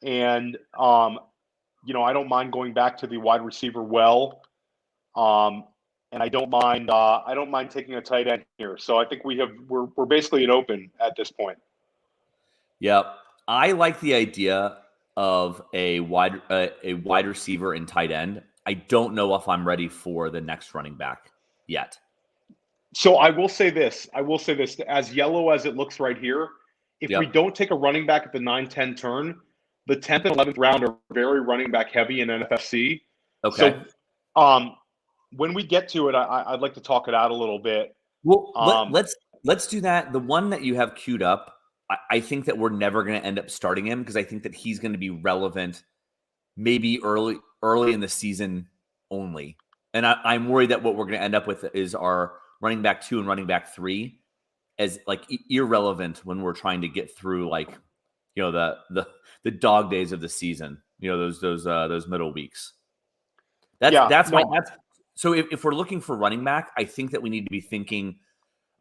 and I don't mind going back to the wide receiver well, and I don't mind taking a tight end here. So I think we're basically an open at this point. Yep. I like the idea of a wide receiver and tight end. I don't know if I'm ready for the next running back yet. So I will say this. As yellow as it looks right here, if we don't take a running back at the 9-10 turn, the 10th and 11th round are very running back heavy in NFFC. Okay. So when we get to it, I'd like to talk it out a little bit. Well, let's do that. The one that you have queued up, I think that we're never going to end up starting him because I think that he's going to be relevant maybe early in the season only. And I'm worried that what we're going to end up with is our running back 2 and running back 3 as like irrelevant when we're trying to get through like, the dog days of the season, those middle weeks. So if we're looking for running back, I think that we need to be thinking,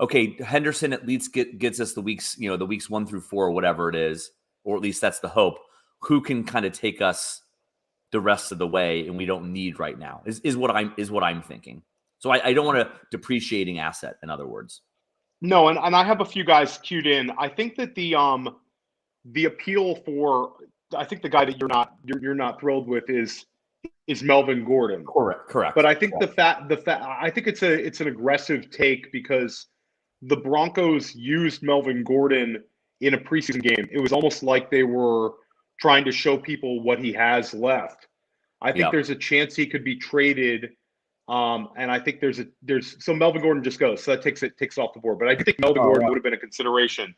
okay, Henderson at least gets us the weeks 1 through 4 or whatever it is, or at least that's the hope. Who can kind of take us the rest of the way, and we don't need right now is what I'm thinking. So I don't want a depreciating asset, in other words. No, and I have a few guys queued in. I think that the appeal for I think the guy that you're not thrilled with is Melvin Gordon. Correct. But I think I think it's an aggressive take because the Broncos used Melvin Gordon in a preseason game. It was almost like they were trying to show people what he has left. I think there's a chance he could be traded. And I think so Melvin Gordon just goes. So that takes it off the board. But I do think Melvin Gordon would have been a consideration.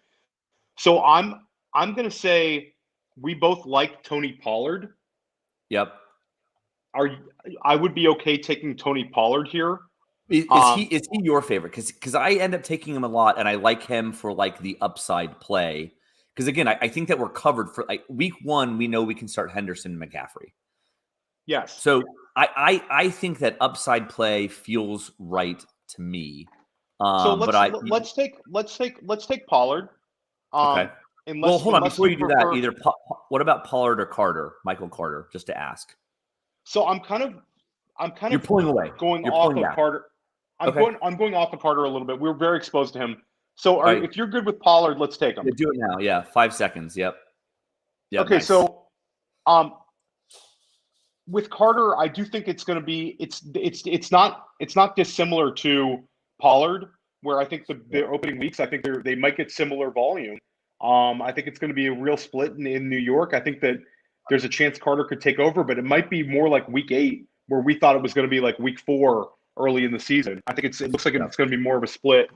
So I'm going to say we both like Tony Pollard. Yep. I would be okay taking Tony Pollard here. Is he your favorite? Because I end up taking him a lot, and I like him for like the upside play. Because again, I think that we're covered for like week 1. We know we can start Henderson and McCaffrey. Yes. So I think that upside play feels right to me. Let's take Pollard. Okay. Well, hold on. Before you do that, what about Pollard or Carter, Michael Carter, just to ask? So I'm kind of You're pulling away. Going off of Carter. I'm going off of Carter a little bit. We were very exposed to him. So if you're good with Pollard, let's take him. Yeah, do it now. Yeah, 5 seconds. Yep. Okay, nice. So with Carter, I do think it's going to be it's not dissimilar to Pollard, where I think the opening weeks, I think they might get similar volume. I think it's going to be a real split in New York. I think that there's a chance Carter could take over, but it might be more like week 8, where we thought it was going to be like week 4 early in the season. I think it looks like it's going to be more of a split.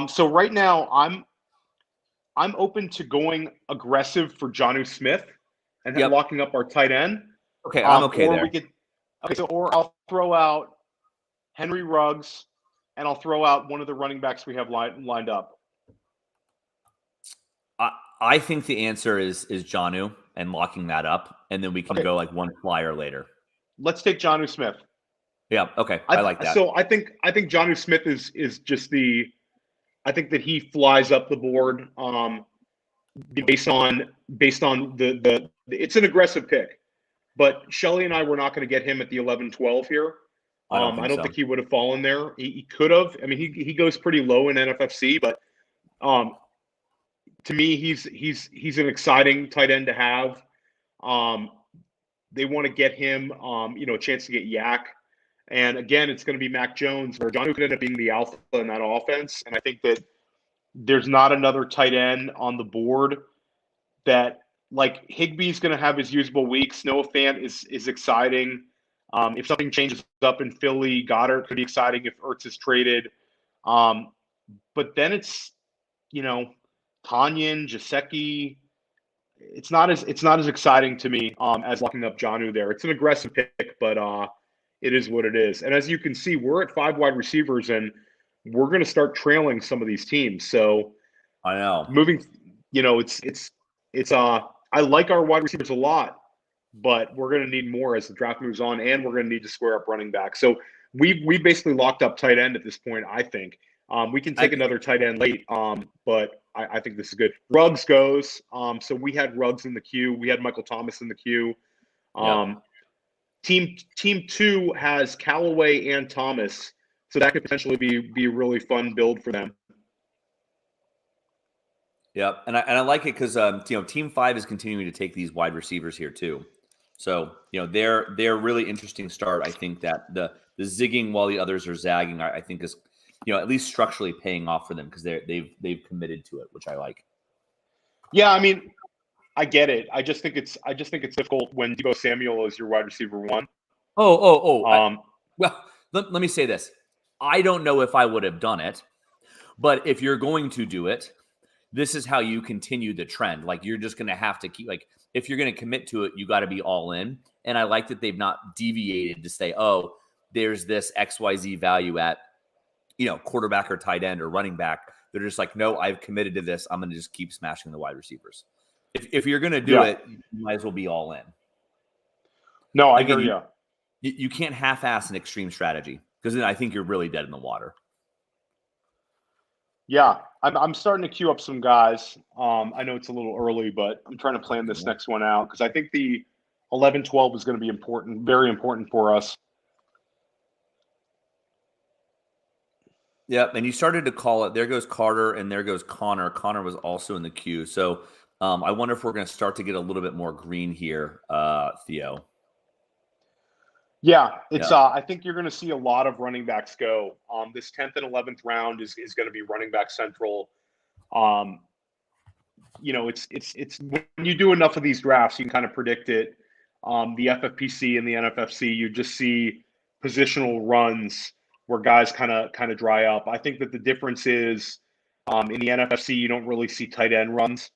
So right now, I'm open to going aggressive for Jonnu Smith and locking up our tight end. Okay, I'm okay there. Or I'll throw out Henry Ruggs, and I'll throw out one of the running backs we have lined up. I think the answer is Jonnu and locking that up, and then we can go like one flyer later. Let's take Jonnu Smith. Yeah, okay. I like that. So I think Jonnu Smith is just I think that he flies up the board based on the it's an aggressive pick. But Shelley and I were not going to get him at the 11-12 here. I don't think he would have fallen there. He could have. I mean, he goes pretty low in NFFC, but to me, he's an exciting tight end to have. They want to get him, a chance to get Yak. And again, it's going to be Mac Jones, where Jonnu could end up being the alpha in that offense. And I think that there's not another tight end on the board that, like, Higbee's going to have his usable weeks. Noah Fant is exciting. If something changes up in Philly, Goddard could be exciting if Ertz is traded. But then it's, Tanyan, Jasecki. It's not as exciting to me as locking up Jonnu there. It's an aggressive pick, but it is what it is. And as you can see, we're at 5 wide receivers, and we're going to start trailing some of these teams. So I know moving, I like our wide receivers a lot, but we're going to need more as the draft moves on, and we're going to need to square up running back. So we basically locked up tight end at this point. I think we can take another tight end late, but I think this is good. Ruggs goes. So we had Ruggs in the queue. We had Michael Thomas in the queue. Yep. Team 2 has Callaway and Thomas, so that could potentially be a really fun build for them. Yep, and I like it because Team 5 is continuing to take these wide receivers here too. So they're really interesting start. I think that the zigging while the others are zagging, I think is at least structurally paying off for them because they've committed to it, which I like. Yeah, I mean, I get it. I just think it's difficult when Deebo Samuel is your wide receiver 1. Well, let me say this. I don't know if I would have done it, but if you're going to do it, this is how you continue the trend. Like, you're just going to have to keep, like, if you're going to commit to it, you got to be all in. And I like that they've not deviated to say, oh, there's this XYZ value at, quarterback or tight end or running back. They're just like, no, I've committed to this. I'm going to just keep smashing the wide receivers. If you're going to do it, you might as well be all in. No, I hear you. You can't half-ass an extreme strategy because then I think you're really dead in the water. Yeah, I'm starting to queue up some guys. I know it's a little early, but I'm trying to plan this next one out because I think the 11-12 is going to be important, very important for us. Yep, and you started to call it. There goes Carter, and there goes Connor. Connor was also in the queue. So I wonder if we're going to start to get a little bit more green here, Theo. Yeah, it's. I think you're going to see a lot of running backs go. This 10th and 11th round is going to be running back central. It's when you do enough of these drafts, you can kind of predict it. The FFPC and the NFFC, you just see positional runs where guys kind of dry up. I think that the difference is in the NFFC, you don't really see tight end runs,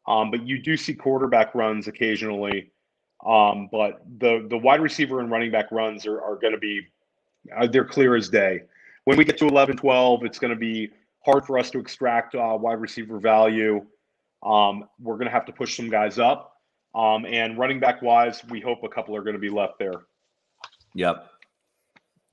but you do see quarterback runs occasionally. But the wide receiver and running back runs are going to be they're clear as day. When we get to 11-12, it's going to be hard for us to extract wide receiver value. We're going to have to push some guys up. And running back wise, we hope a couple are going to be left there. Yep.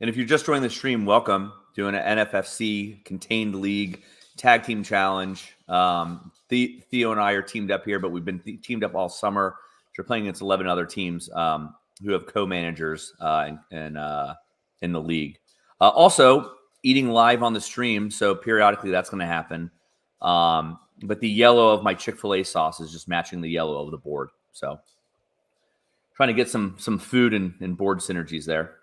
And if you're just joining the stream, welcome. Doing an NFFC contained league tag team challenge. Theo and I are teamed up here, but we've been teamed up all summer. We're playing against 11 other teams who have co-managers in the league. Also, eating live on the stream, so periodically that's going to happen. But the yellow of my Chick-fil-A sauce is just matching the yellow of the board. So trying to get some food and board synergies there.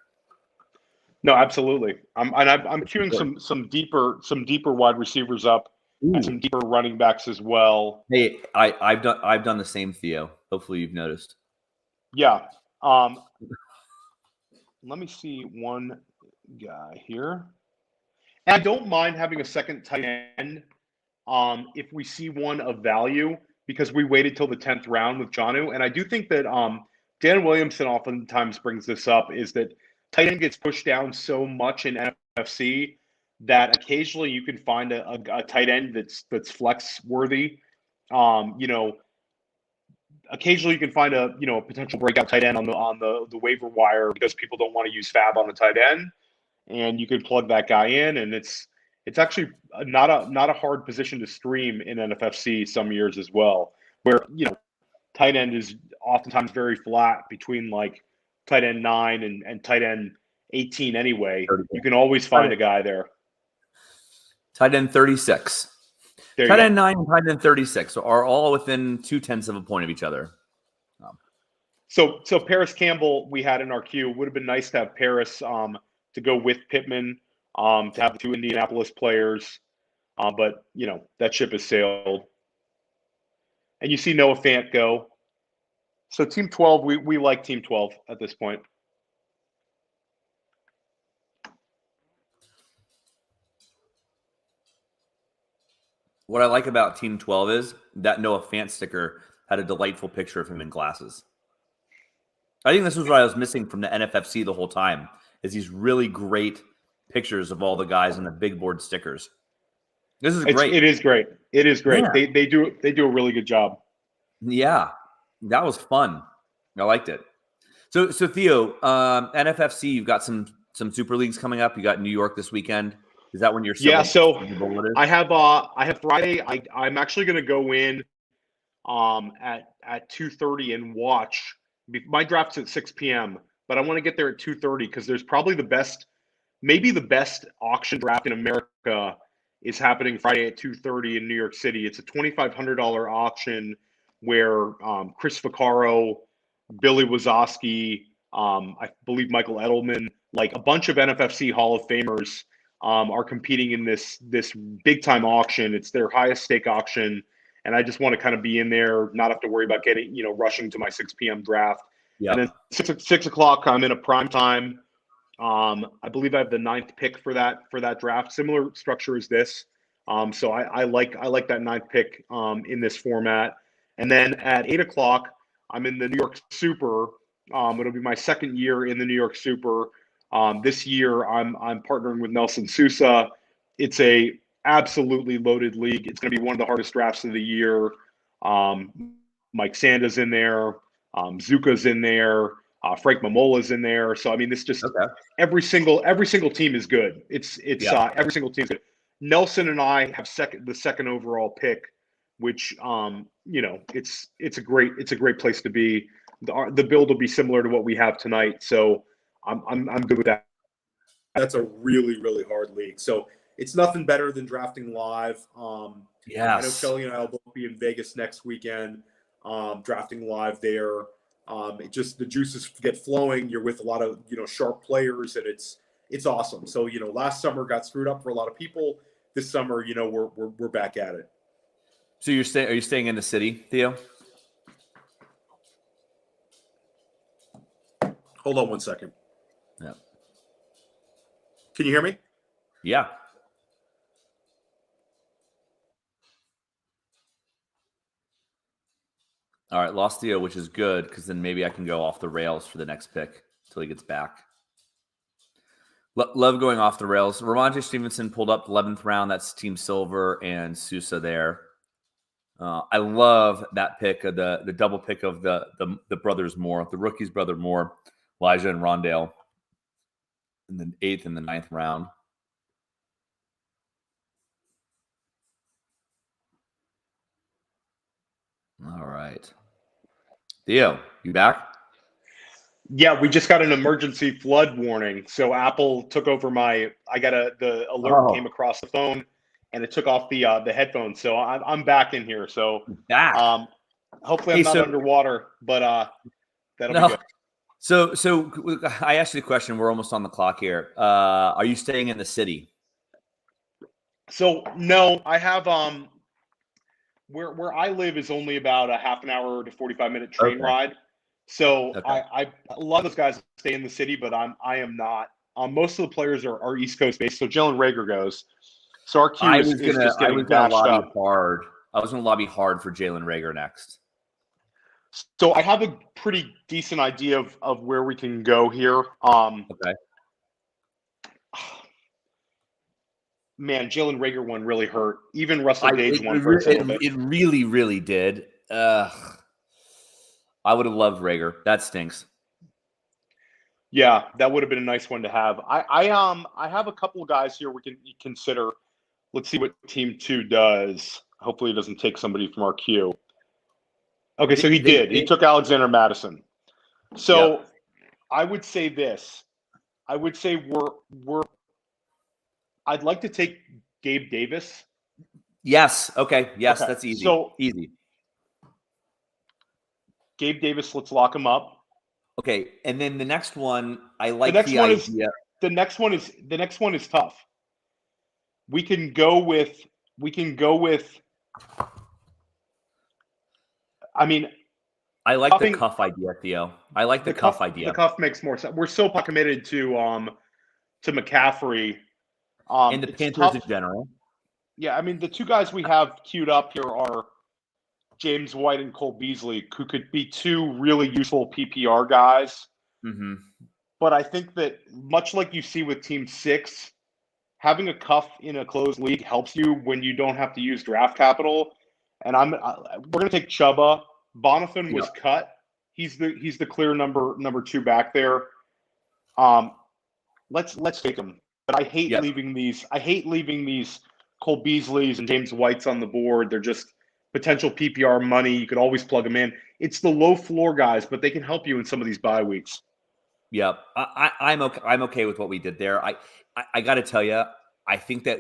No, absolutely. I'm queuing some deeper wide receivers up. And some deeper running backs as well. Hey, I've done the same, Theo. Hopefully you've noticed. Yeah. Let me see one guy here. And I don't mind having a second tight end if we see one of value, because we waited till the 10th round with Jonnu. And I do think that Dan Williamson oftentimes brings this up, is that tight end gets pushed down so much in NFC that occasionally you can find a tight end that's flex worthy. Occasionally you can find a potential breakout tight end on the waiver wire because people don't want to use Fab on the tight end, and you can plug that guy in, and it's actually not a hard position to stream in NFFC some years as well, where tight end is oftentimes very flat between like tight end 9 and tight end 18 anyway. You can always find a guy there. Tight end 36. Tight end 9 and tight end 36 are all within 0.2 of a point of each other. So Paris Campbell we had in our queue. Would have been nice to have Paris to go with Pittman, to have the 2 Indianapolis players. But that ship has sailed. And you see Noah Fant go. So Team 12, we like Team 12 at this point. What I like about Team 12 is that Noah Fant sticker had a delightful picture of him in glasses. I think this was what I was missing from the NFFC the whole time, is these really great pictures of all the guys on the big board stickers. This is great. It is great. It is great. Yeah. They do a really good job. Yeah, that was fun. I liked it. So Theo, NFFC, you've got some super leagues coming up. You got New York this weekend. Is that when your Yeah, so Super Bowl is? I have Friday. I'm actually going to go in at 2:30 and watch. My draft's at 6 p.m., but I want to get there at 2:30 because there's probably maybe the best auction draft in America is happening Friday at 2:30 in New York City. It's a $2,500 auction where Chris Vaccaro, Billy Wazowski, I believe Michael Edelman, like a bunch of NFFC Hall of Famers are competing in this big time auction. It's their highest stake auction, and I just want to kind of be in there, not have to worry about getting rushing to my 6 p.m. draft. Yeah. And then 6 o'clock, I'm in a prime time. I believe I have the 9th pick for that draft. Similar structure as this. So I like that 9th pick in this format. And then at 8 o'clock, I'm in the New York Super. It'll be my second year in the New York Super. This year, I'm partnering with Nelson Sousa. It's a absolutely loaded league. It's going to be one of the hardest drafts of the year. Mike Sanda's in there. Zuka's in there. Frank Mamola's in there. So I mean, this just every single team is good. It's every single team is good. Nelson and I have the second overall pick, which it's a great place to be. The build will be similar to what we have tonight, so I'm good with that. That's a really, really hard league. So it's nothing better than drafting live. Yes. I know Shelly and I will both be in Vegas next weekend, drafting live there. It just, the juices get flowing. You're with a lot of sharp players, and it's awesome. So last summer got screwed up for a lot of people. This summer, we're back at it. So are you staying in the city, Theo? Hold on one second. Yeah. Can you hear me? Yeah. All right, lost Theo, which is good because then maybe I can go off the rails for the next pick until he gets back. Love going off the rails. Ramondre Stevenson pulled up 11th round. That's Team Silver and Sousa there. I love that pick of the double pick of the brothers Moore, the rookies brother Moore, Elijah and Rondale in the 8th and the 9th round. All right. Theo, you back? Yeah, we just got an emergency flood warning. So Apple took over the alert came across the phone, and it took off the headphones. So I'm back in here. So back. Hopefully I'm not underwater, but that'll be good. So I asked you a question. We're almost on the clock here. Are you staying in the city? So no, I have where I live is only about a half an hour to 45-minute train ride. So a lot of those guys stay in the city, but I am not. Most of the players are East Coast based. So Jalen Reagor goes. So our queue is just getting bashed up. Hard. I was going to lobby hard for Jalen Reagor next. So I have a pretty decent idea of where we can go here. Man, Jalen Reagor one really hurt. Even Russell Gage one hurts a little bit. It really, really did. I would have loved Reagor. That stinks. Yeah, that would have been a nice one to have. I have a couple of guys here we can consider. Let's see what Team 2 does. Hopefully, it doesn't take somebody from our queue. Okay, so he did. He took Alexander Madison. So I would say this. I would say I'd like to take Gabe Davis. Yes. Okay. Yes, that's easy. So easy. Gabe Davis, let's lock him up. Okay, and then the next one, I like the idea. The next one is tough. We can go with. I mean, I like the cuff idea, Theo. I like the cuff idea. The cuff makes more sense. We're so committed to McCaffrey. And the Panthers in general. Yeah, I mean, the two guys we have queued up here are James White and Cole Beasley, who could be two really useful PPR guys. Mm-hmm. But I think that much like you see with Team 6, having a cuff in a closed league helps you when you don't have to use draft capital. And we're going to take Chuba. Bonifan was cut. He's the clear number 2 back there. Let's take him. I hate Yep. leaving these. I hate leaving these Cole Beasleys and James Whites on the board. They're just potential PPR money. You could always plug them in. It's the low floor guys, but they can help you in some of these bye weeks. Yep. I'm okay. I'm okay with what we did there. I got to tell you, I think that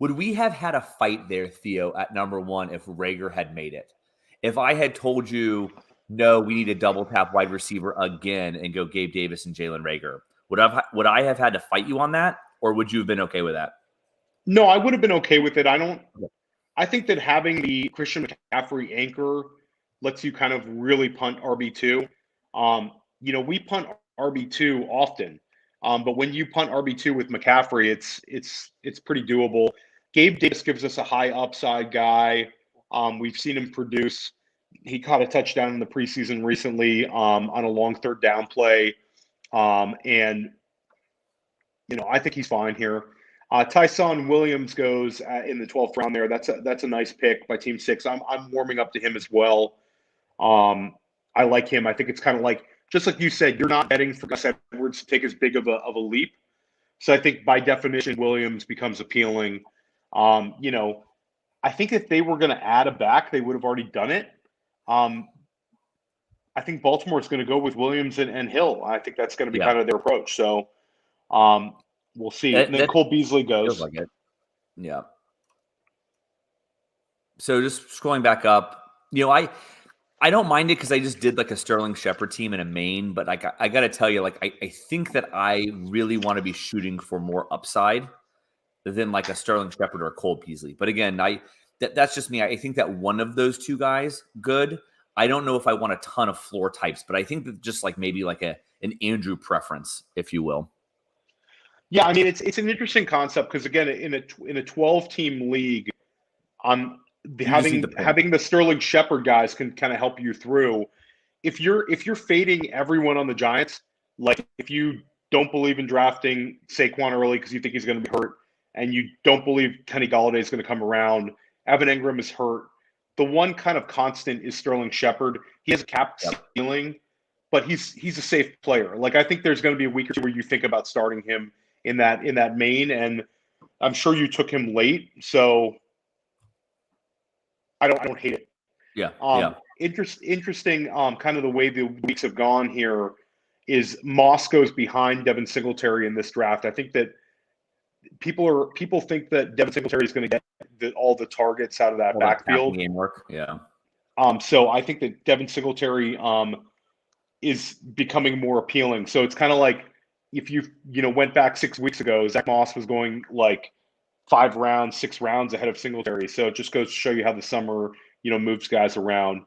would we have had a fight there, Theo, at number one if Rager had made it. If I had told you, no, we need a double tap wide receiver again and go Gabe Davis and Jalen Rager, would I have had to fight you on that, or would you have been okay with that? No, I would have been okay with it. I think that having the Christian McCaffrey anchor lets you kind of really punt RB2. We punt RB2 often, but when you punt RB2 with McCaffrey, it's pretty doable. Gabe Davis gives us a high upside guy. We've seen him produce. He caught a touchdown in the preseason recently on a long third down play, and I think he's fine here. Tyson Williams goes in the 12th round there. That's a nice pick by Team 6. I'm warming up to him as well. I like him. I think it's kind of like, just like you said, you're not betting for Gus Edwards to take as big of a leap. So I think by definition, Williams becomes appealing. I think if they were going to add a back, they would have already done it. I think Baltimore is going to go with Williams and Hill. I think that's going to be kind of their approach. So we'll see. And then Cole Beasley goes. Feels like it. Yeah. So just scrolling back up, I don't mind it because I just did like a Sterling Shepard team in a main, but I got to tell you, like, I think that I really want to be shooting for more upside than like a Sterling Shepard or a Cole Beasley. But again, that's just me. I think that one of those two guys, good. I don't know if I want a ton of floor types, but I think that just like maybe like an Andrew preference, if you will. Yeah, I mean it's an interesting concept because again, in a 12-team league, having the Sterling Shepard guys can kind of help you through. If you're fading everyone on the Giants, like if you don't believe in drafting Saquon early because you think he's going to be hurt, and you don't believe Kenny Golladay is going to come around, Evan Engram is hurt. The one kind of constant is Sterling Shepard. He has a capped ceiling, but he's a safe player. Like I think there's going to be a week or two where you think about starting him in that main, and I'm sure you took him late, so I don't hate it. Yeah. Interesting. Kind of the way the weeks have gone here is Moss goes behind Devin Singletary in this draft. I think that people think that Devin Singletary is going to get all the targets out of that backfield. Game work. Yeah. So I think that Devin Singletary is becoming more appealing. So it's kind of like if you went back 6 weeks ago, Zach Moss was going like 5 rounds, 6 rounds ahead of Singletary. So it just goes to show you how the summer, moves guys around.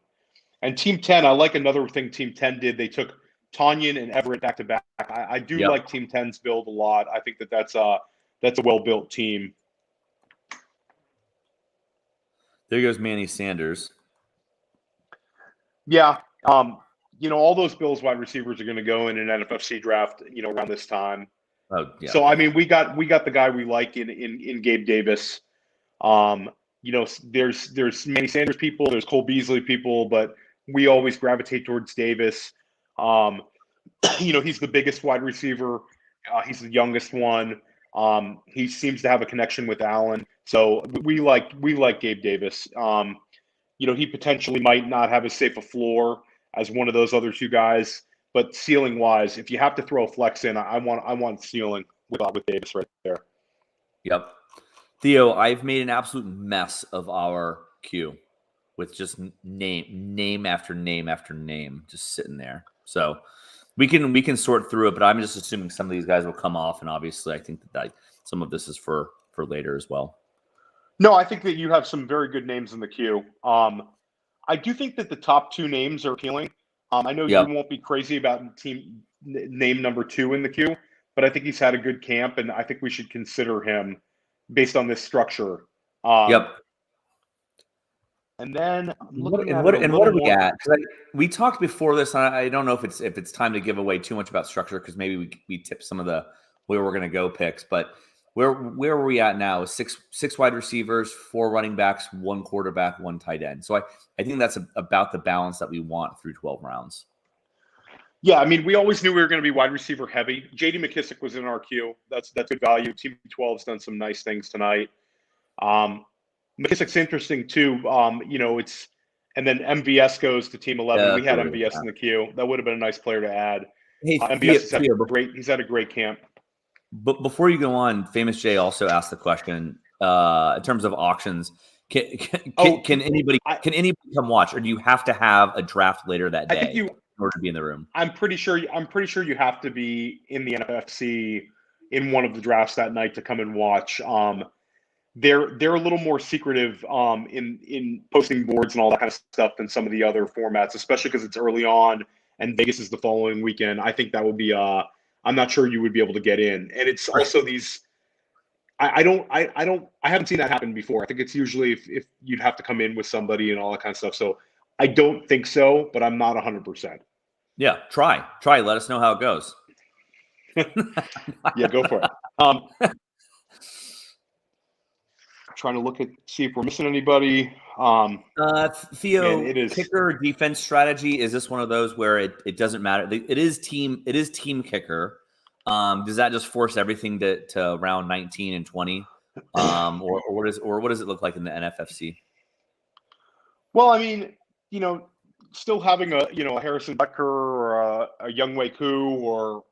And Team 10, I like another thing Team 10 did. They took Tonyan and Everett back to back. I do like Team 10's build a lot. I think that's a well-built team. There goes Manny Sanders. Yeah. All those Bills wide receivers are going to go in an NFFC draft, around this time. Oh, yeah. So I mean, we got the guy we like in Gabe Davis. There's Manny Sanders people, there's Cole Beasley people, but we always gravitate towards Davis. He's the biggest wide receiver. He's the youngest one. He seems to have a connection with Allen. So we like Gabe Davis. He potentially might not have as safe a floor as one of those other two guys, but ceiling wise, if you have to throw a flex in, I want ceiling with Davis right there. Yep. Theo, I've made an absolute mess of our queue with just name after name after name just sitting there. So we can sort through it, but I'm just assuming some of these guys will come off, and obviously I think that some of this is for later as well. No, I think that you have some very good names in the queue. I do think that the top 2 names are appealing. I know you won't be crazy about team name number 2 in the queue, but I think he's had a good camp, and I think we should consider him based on this structure. And then what do we got? We talked before this, and I don't know if it's time to give away too much about structure because maybe we tip some of the where we're going to go picks, but. Where are we at now? 6 wide receivers, 4 running backs, 1 quarterback, 1 tight end. So I think that's about the balance that we want through 12 rounds. Yeah, I mean, we always knew we were going to be wide receiver heavy. J.D. McKissick was in our queue. That's good value. Team 12's done some nice things tonight. McKissick's interesting too. It's and then MVS goes to Team 11. Yeah, We that's had what we're MVS in the queue. That would have been a nice player to add. Hey, MVS has had he's had a great camp. But before you go on, Famous Jay also asked the question in terms of auctions. Can anybody come watch, or do you have to have a draft later that day in order to be in the room? I'm pretty sure you have to be in the NFFC in one of the drafts that night to come and watch. They're a little more secretive in posting boards and all that kind of stuff than some of the other formats, especially because it's early on and Vegas is the following weekend. I think that would be I'm not sure you would be able to get in. And it's also these I haven't seen that happen before. I think it's usually if you'd have to come in with somebody and all that kind of stuff. So I don't think so, but I'm not 100%. Yeah, try. Let us know how it goes. Yeah, go for it. Trying to see if we're missing anybody. Theo, man, it is kicker defense strategy. Is this one of those where it doesn't matter? It is team kicker. Does that just force everything to round 19 and 20? Or what does it look like in the NFFC? Well, I mean, still having a Harrison Butker or a Young Wei Koo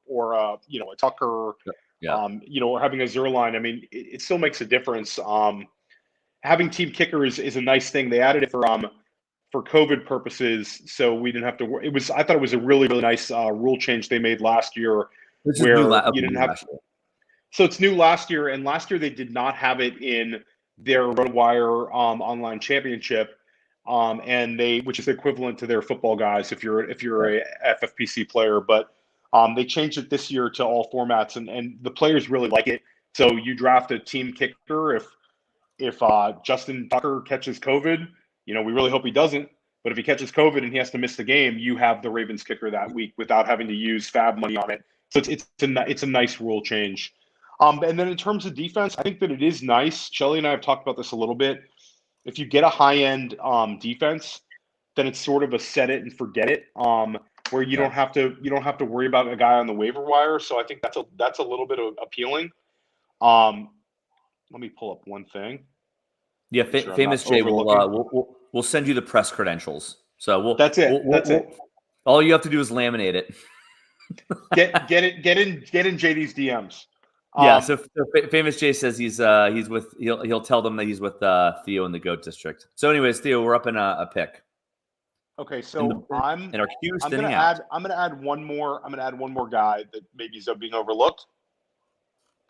or a Tucker, or having a Zerline. I mean, it still makes a difference. Having team kicker is a nice thing. They added it for COVID purposes, so we didn't have to. I thought it was a really, really nice rule change they made last year, where you didn't have. So it's new last year, and last year they did not have it in their RotoWire online championship, which is equivalent to their football guys if you're a FFPC player, but they changed it this year to all formats, and the players really like it. So you draft a team kicker if Justin Tucker catches COVID, we really hope he doesn't. But if he catches COVID and he has to miss the game, you have the Ravens kicker that week without having to use fab money on it. So it's a nice rule change. And then in terms of defense, I think that it is nice. Shelly and I have talked about this a little bit. If you get a high-end defense, then it's sort of a set it and forget it, where you don't have to worry about a guy on the waiver wire. So I think that's a little bit appealing. Let me pull up one thing. Yeah, Famous Jay we'll send you the press credentials. So that's it. That's it. All you have to do is laminate it. get in JD's DMs. Yeah. So Famous Jay says he's with he'll tell them that he's with Theo in the GOAT district. So, anyways, Theo, we're up in a pick. Okay, so I'm gonna add one more guy that maybe is being overlooked,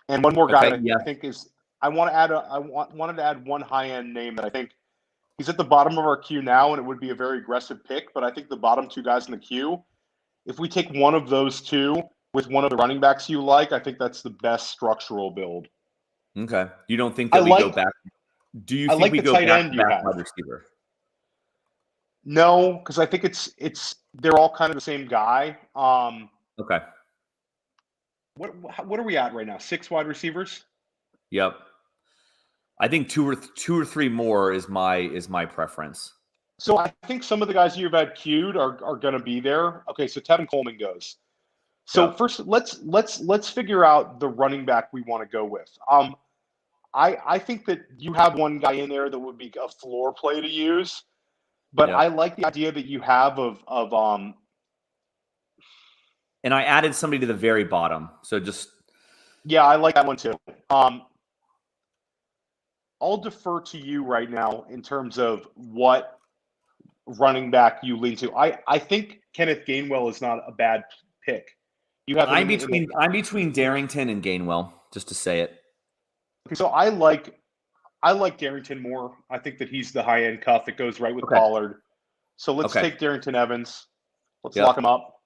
and one more guy I think is. I wanted to add one high-end name that I think he's at the bottom of our queue now, and it would be a very aggressive pick. But I think the bottom two guys in the queue, if we take one of those two with one of the running backs you like, I think that's the best structural build. Okay. You don't think that we go back? Do you think we go back to wide receiver? No, because I think they're all kind of the same guy. Okay. What are we at right now? 6 wide receivers? Yep. I think two or three more is my preference. So I think some of the guys you've had queued are going to be there. Okay, so Tevin Coleman goes. So first, let's figure out the running back we want to go with. I think that you have one guy in there that would be a floor play to use, but I like the idea that you have of And I added somebody to the very bottom. So just I like that one too. I'll defer to you right now in terms of what running back you lean to. I think Kenneth Gainwell is not a bad pick. I'm between Darrington and Gainwell, just to say it. Okay, so I like Darrington more. I think that he's the high end cuff. It goes right with Pollard. So let's take Darrington Evans. Let's lock him up.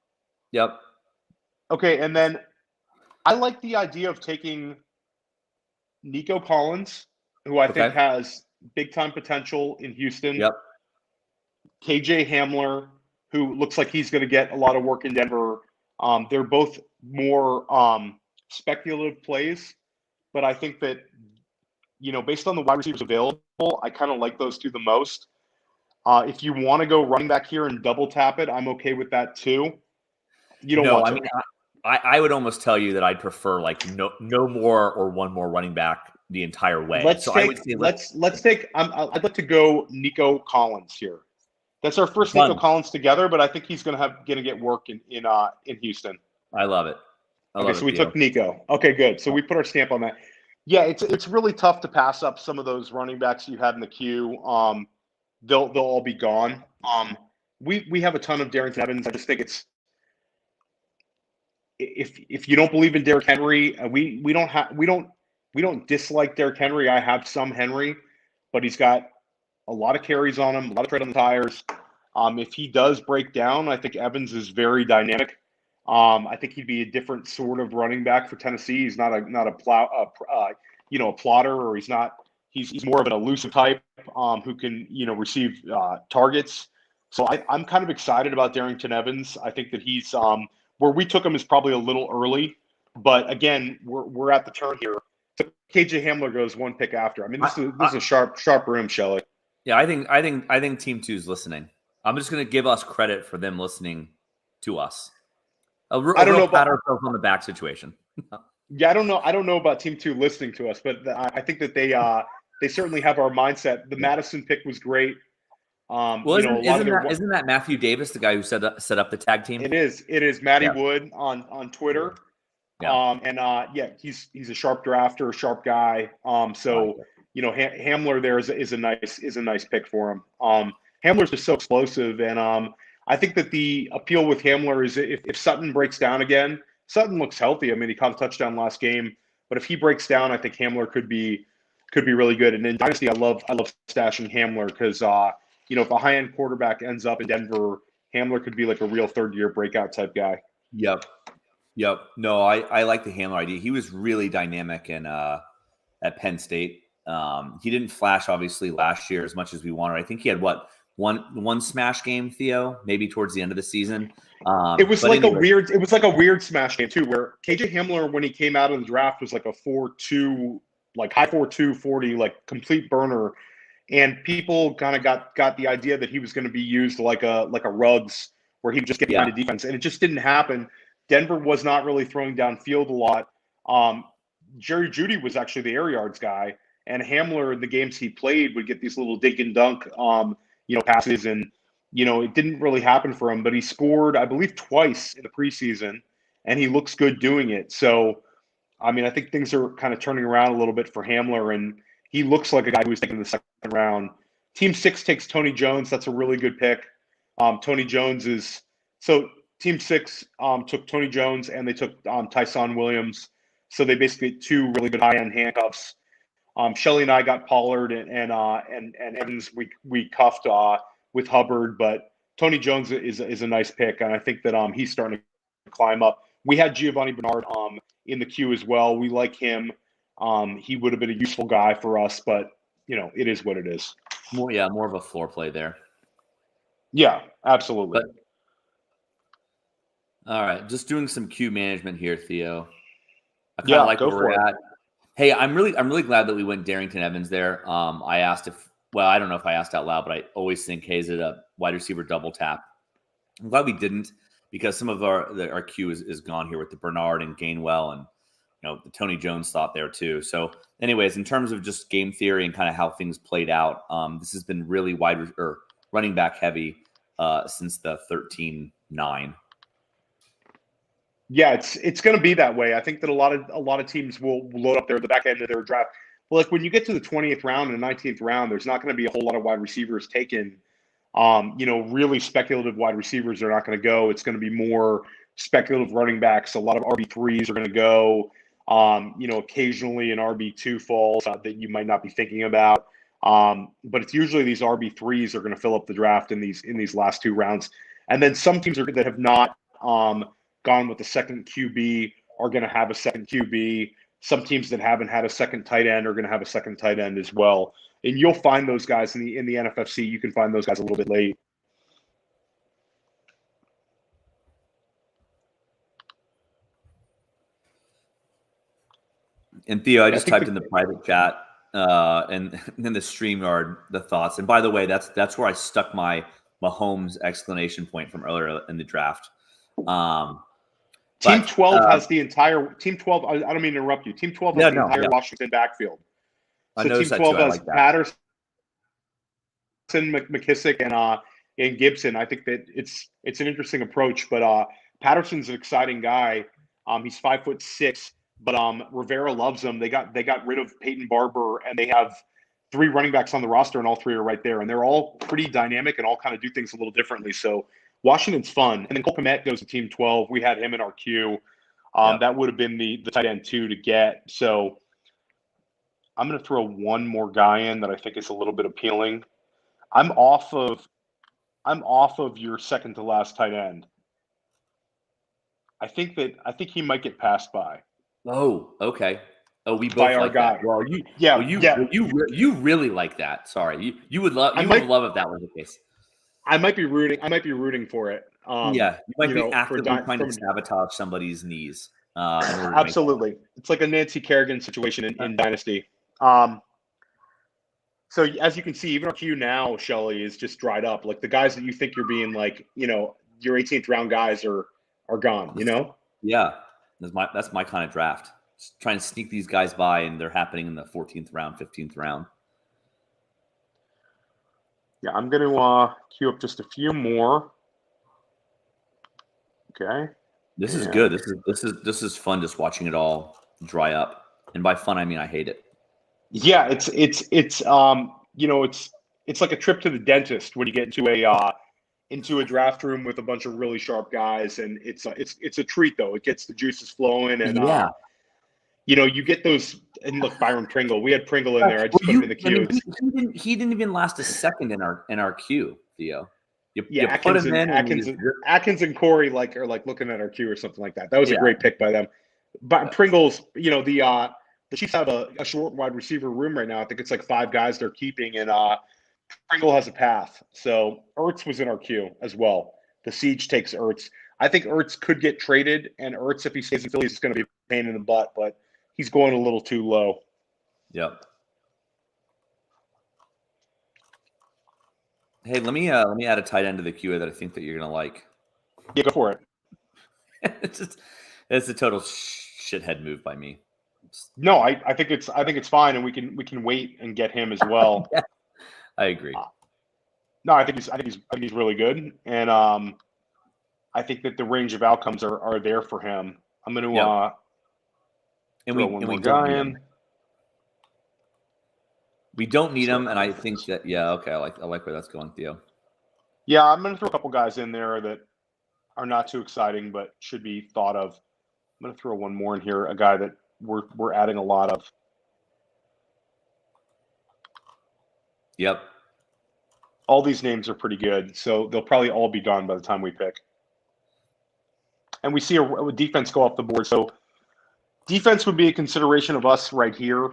Yep. Okay, and then I like the idea of taking Nico Collins, who I think has big-time potential in Houston. Yep. KJ Hamler, who looks like he's going to get a lot of work in Denver. They're both more speculative plays, but I think that, based on the wide receivers available, I kind of like those two the most. If you want to go running back here and double tap it, I'm okay with that too. You don't No, want I to. mean, I would almost tell you that I'd prefer like no more or one more running back the entire way. Let's So I would take say let's take. I'd like to go Nico Collins here. That's our first Nico done. Collins together, but I think he's gonna get work in Houston. I love it. I Okay, love so it, we Theo. took Nico. Okay, good. So we put our stamp on that. Yeah, it's really tough to pass up some of those running backs you had in the queue. They'll all be gone. We have a ton of Darrington Evans. I just think it's if you don't believe in Derrick Henry, we don't dislike Derrick Henry. I have some Henry, but he's got a lot of carries on him, a lot of tread on the tires. If he does break down, I think Evans is very dynamic. I think he'd be a different sort of running back for Tennessee. He's not a plotter, or he's more of an elusive type who can receive targets. So I'm kind of excited about Darrington Evans. I think that he's where we took him is probably a little early, but again, we're at the turn here. So KJ Hamler goes one pick after. I mean, this is a sharp room, Shelley. Yeah, I think Team 2 is listening. I'm just going to give us credit for them listening to us. A don't know pat ourselves on the back situation. Yeah, I don't know about Team 2 listening to us, but I think that they certainly have our mindset. The Madison pick was great. Well, isn't that Matthew Davis, the guy who set up the tag team? It is Matty Wood on Twitter. Yeah. He's a sharp drafter, sharp guy. Hamler there is a nice pick for him. Hamler's just so explosive, and I think that the appeal with Hamler is if Sutton breaks down again. Sutton looks healthy. I mean, he caught a touchdown last game, but if he breaks down, I think Hamler could be really good. And in Dynasty, I love stashing Hamler because if a high end quarterback ends up in Denver, Hamler could be like a real third year breakout type guy. Yep. No, I like the Hamler idea. He was really dynamic at Penn State. He didn't flash obviously last year as much as we wanted. I think he had one smash game, Theo, maybe towards the end of the season. It was like a weird smash game too, where KJ Hamler, when he came out of the draft, was like a 4.2, like high 4.2 40, like complete burner. And people kind of got the idea that he was going to be used like a Ruggs, where he would just get behind the defense, and it just didn't happen. Denver was not really throwing downfield a lot. Jerry Jeudy was actually the air yards guy, and Hamler in the games he played would get these little dink and dunk, passes, and it didn't really happen for him. But he scored, I believe, twice in the preseason, and he looks good doing it. So, I mean, I think things are kind of turning around a little bit for Hamler, and he looks like a guy who's taken the second round. Team 6 takes Tony Jones. That's a really good pick. Tony Jones is so. Team 6 took Tony Jones, and they took Tyson Williams. So they basically get two really good high-end handcuffs. Shelley and I got Pollard and Evans. We cuffed with Hubbard, but Tony Jones is a nice pick, and I think that he's starting to climb up. We had Giovanni Bernard in the queue as well. We like him. He would have been a useful guy for us, but it is what it is. More of a floor play there. Yeah, absolutely. All right, just doing some queue management here, Theo. I kind of like where we're at. Hey, I'm really glad that we went Darrington Evans there. I asked I don't know if I asked out loud, but I always think, hey, is it a wide receiver double tap? I'm glad we didn't, because some of our queue is gone here with the Bernard and Gainwell and the Tony Jones thought there too. So, anyways, in terms of just game theory and kind of how things played out, this has been really running back heavy since the 13-9. Yeah, it's going to be that way. I think that a lot of teams will load up the back end of their draft. Well, like when you get to the 20th round and the 19th round, there's not going to be a whole lot of wide receivers taken. Really speculative wide receivers are not going to go. It's going to be more speculative running backs. A lot of RB3s are going to go. Occasionally an RB2 falls that you might not be thinking about. But it's usually these RB3s are going to fill up the draft in these last two rounds. And then some teams that have not gone with the second QB are going to have a second QB. Some teams that haven't had a second tight end are going to have a second tight end as well. And you'll find those guys in the NFFC. You can find those guys a little bit late. And Theo, I just typed in the private chat and then the StreamYard, the thoughts. And by the way, that's where I stuck my Mahomes exclamation point from earlier in the draft. Team But 12 has the entire Team 12. I don't mean to interrupt you. Team 12 has the entire Washington backfield. I So Team noticed that 12 too. I has like that. Patterson, McKissick, and Gibson. I think that it's an interesting approach. But Patterson's an exciting guy. He's 5'6", but Rivera loves him. They got rid of Peyton Barber, and they have 3 running backs on the roster, and all 3 are right there, and they're all pretty dynamic and all kind of do things a little differently. So Washington's fun. And then Cole Kmet goes to Team 12. We had him in our queue. That would have been the tight end 2 to get. So I'm going to throw one more guy in that I think is a little bit appealing. I'm off of your second to last tight end. I think he might get passed by. Oh, okay. Oh, we both by our like guy. that. Well, you really like that. Sorry, you would love if that was the case. I might be rooting for it. You might be actively trying to sabotage somebody's knees. Absolutely, it's like a Nancy Kerrigan situation in Dynasty. So as you can see, even our queue now, Shelly, is just dried up. Like the guys that you think you're being like, your 18th round guys are gone. Yeah, that's my kind of draft. Just trying to sneak these guys by, and they're happening in the 14th round, 15th round. Yeah, I'm going to queue up just a few more. Okay. This is good. This is fun. Just watching it all dry up, and by fun I mean I hate it. Yeah, it's like a trip to the dentist when you get into a draft room with a bunch of really sharp guys, and it's a treat though. It gets the juices flowing, and you get those. And look, Byron Pringle, we had Pringle in there. I just put him in the queue. He didn't even last a second in our queue, Theo. You Atkins, put him in, Atkins and Corey are looking at our queue or something like that. That was a great pick by them. But Pringle's, the Chiefs have a short wide receiver room right now. I think it's like 5 guys they're keeping, and Pringle has a path. So Ertz was in our queue as well. The Siege takes Ertz. I think Ertz could get traded, and Ertz, if he stays in Philly, is going to be a pain in the butt, but he's going a little too low. Yep. Hey, let me add a tight end to the queue that I think that you're going to like. Yeah, go for it. It's a total shithead move by me. No, I think it's fine, and we can wait and get him as well. Yeah, I agree. No, I think he's really good, and I think that the range of outcomes are there for him. I'm going to and we don't need him. We don't need him, and I think that I like where that's going, Theo. Yeah, I'm going to throw a couple guys in there that are not too exciting, but should be thought of. I'm going to throw one more in here, a guy that we're adding a lot of. Yep. All these names are pretty good, so they'll probably all be done by the time we pick. And we see a defense go off the board, so defense would be a consideration of us right here.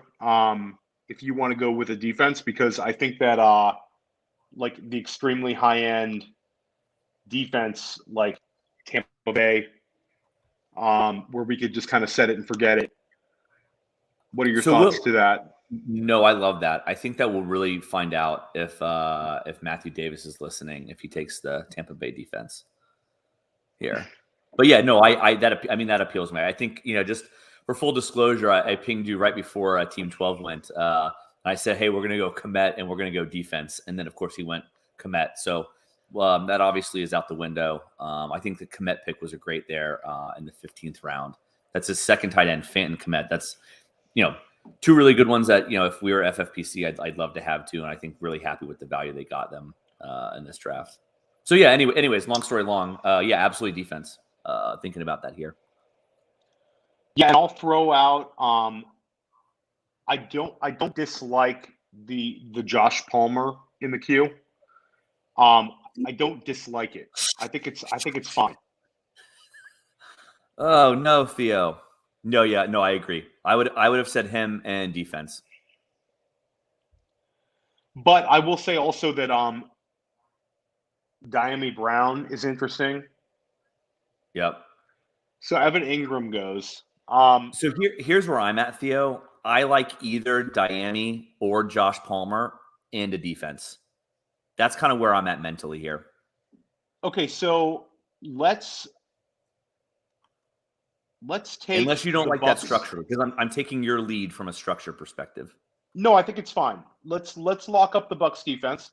If you want to go with a defense, because I think that like the extremely high end defense, like Tampa Bay, where we could just kind of set it and forget it. What are your thoughts to that? No, I love that. I think that we'll really find out if Matthew Davis is listening, if he takes the Tampa Bay defense here. But yeah, no, that appeals to me. I think, just for full disclosure, I pinged you right before Team 12 went. I said, hey, we're going to go Kmet and we're going to go defense. And then, of course, he went Kmet. So that obviously is out the window. I think the Kmet pick was a great there in the 15th round. That's his second tight end, Fanton Kmet. That's, 2 really good ones that, if we were FFPC, I'd love to have too. And I think really happy with the value they got them in this draft. So yeah, anyways, long story long. Yeah, absolutely defense. Thinking about that here. Yeah, and I'll throw out. I don't dislike the Josh Palmer in the queue. I don't dislike it. I think it's fine. Oh no, Theo. No, I agree. I would have said him and defense. But I will say also that Diami Brown is interesting. Yep. So Evan Ingram goes. So here's where I'm at, Theo. I like either Diami or Josh Palmer and a defense. That's kind of where I'm at mentally here. Okay, so let's Let's take Unless you don't the like that Bucks. structure, because I'm taking your lead from a structure perspective. No, I think it's fine. Let's lock up the Bucks defense.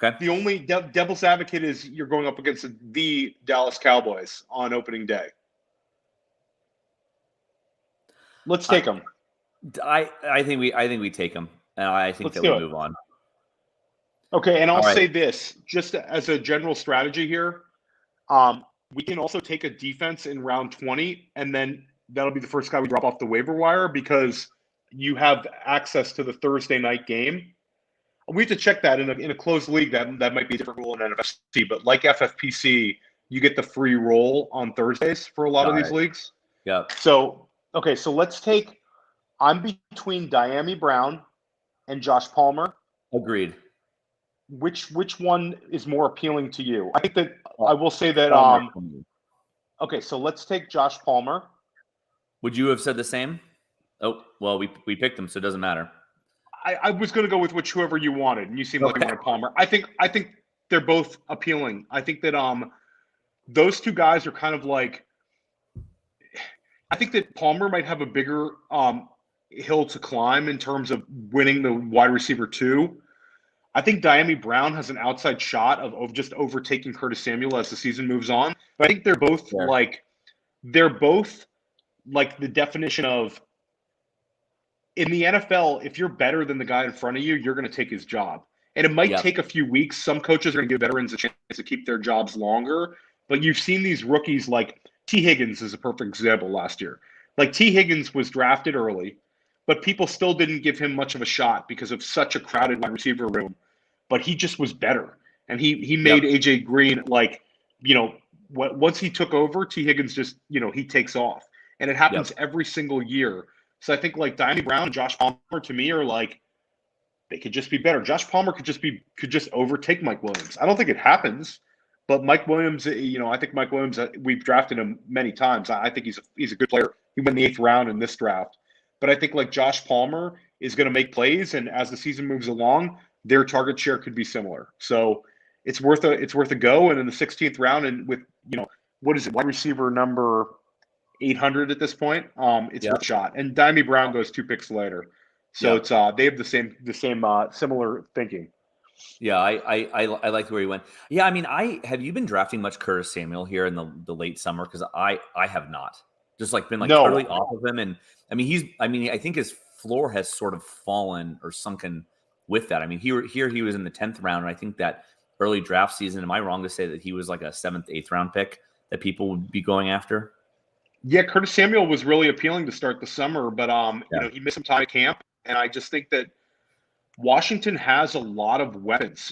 Okay. The only devil's advocate is you're going up against the Dallas Cowboys on opening day. Let's take them. I think we take them, and I think Let's that we do it. move on. Okay, and I'll All right. say this, just as a general strategy here, we can also take a defense in round 20, and then that'll be the first guy we drop off the waiver wire because you have access to the Thursday night game. We have to check that in a closed league. That might be a different rule in NFFC, but like FFPC, you get the free roll on Thursdays for a lot of these leagues. Yep. So, okay, so let's take – I'm between Diami Brown and Josh Palmer. Agreed. Which one is more appealing to you? I think that I will say that okay, so let's take Josh Palmer. Would you have said the same? Oh, well, we picked him, so it doesn't matter. I was going to go with whichever you wanted, and you seem like you wanted Palmer. I think they're both appealing. I think that those two guys are kind of like – I think that Palmer might have a bigger hill to climb in terms of winning the wide receiver 2. I think Diami Brown has an outside shot of just overtaking Curtis Samuel as the season moves on. But I think they're both like the definition of in the NFL, if you're better than the guy in front of you, you're going to take his job. And it might take a few weeks. Some coaches are going to give veterans a chance to keep their jobs longer. But you've seen these rookies like T. Higgins is a perfect example last year. Like T. Higgins was drafted early, but people still didn't give him much of a shot because of such a crowded wide receiver room. But he just was better. And he made AJ Green once he took over, T. Higgins just, he takes off. And it happens every single year. So I think like Diami Brown and Josh Palmer to me are like, they could just be better. Josh Palmer could just overtake Mike Williams. I don't think it happens, but Mike Williams, I think Mike Williams, we've drafted him many times. I think he's a good player. He went the 8th round in this draft. But I think like Josh Palmer is going to make plays, and as the season moves along, their target share could be similar. So it's worth a go. And in the 16th round, and with what is it, wide receiver number 800 at this point, it's worth a shot. And Diami Brown goes 2 picks later, so it's they have the same similar thinking. Yeah, I like where he went. Yeah, I mean, have you been drafting much Curtis Samuel here in the late summer? Because I have not. Just like been totally off of him, and I mean I think his floor has sort of fallen or sunken with that. I mean, he was in the 10th round, and I think that early draft season. Am I wrong to say that he was like a 7th, 8th round pick that people would be going after? Yeah, Curtis Samuel was really appealing to start the summer, but he missed some time at camp, and I just think that Washington has a lot of weapons.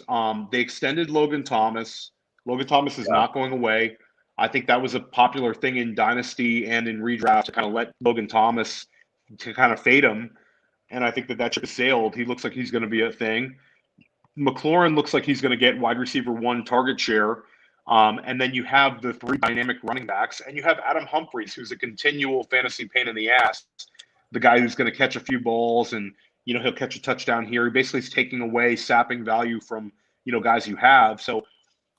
They extended Logan Thomas. Logan Thomas is not going away. I think that was a popular thing in Dynasty and in redraft to kind of let Logan Thomas to kind of fade him. And I think that ship has sailed. He looks like he's going to be a thing. McLaurin looks like he's going to get wide receiver 1 target share. And then you have the 3 dynamic running backs, and you have Adam Humphries, who's a continual fantasy pain in the ass. The guy who's going to catch a few balls and, he'll catch a touchdown here. He basically is taking away, sapping value from, guys you have. So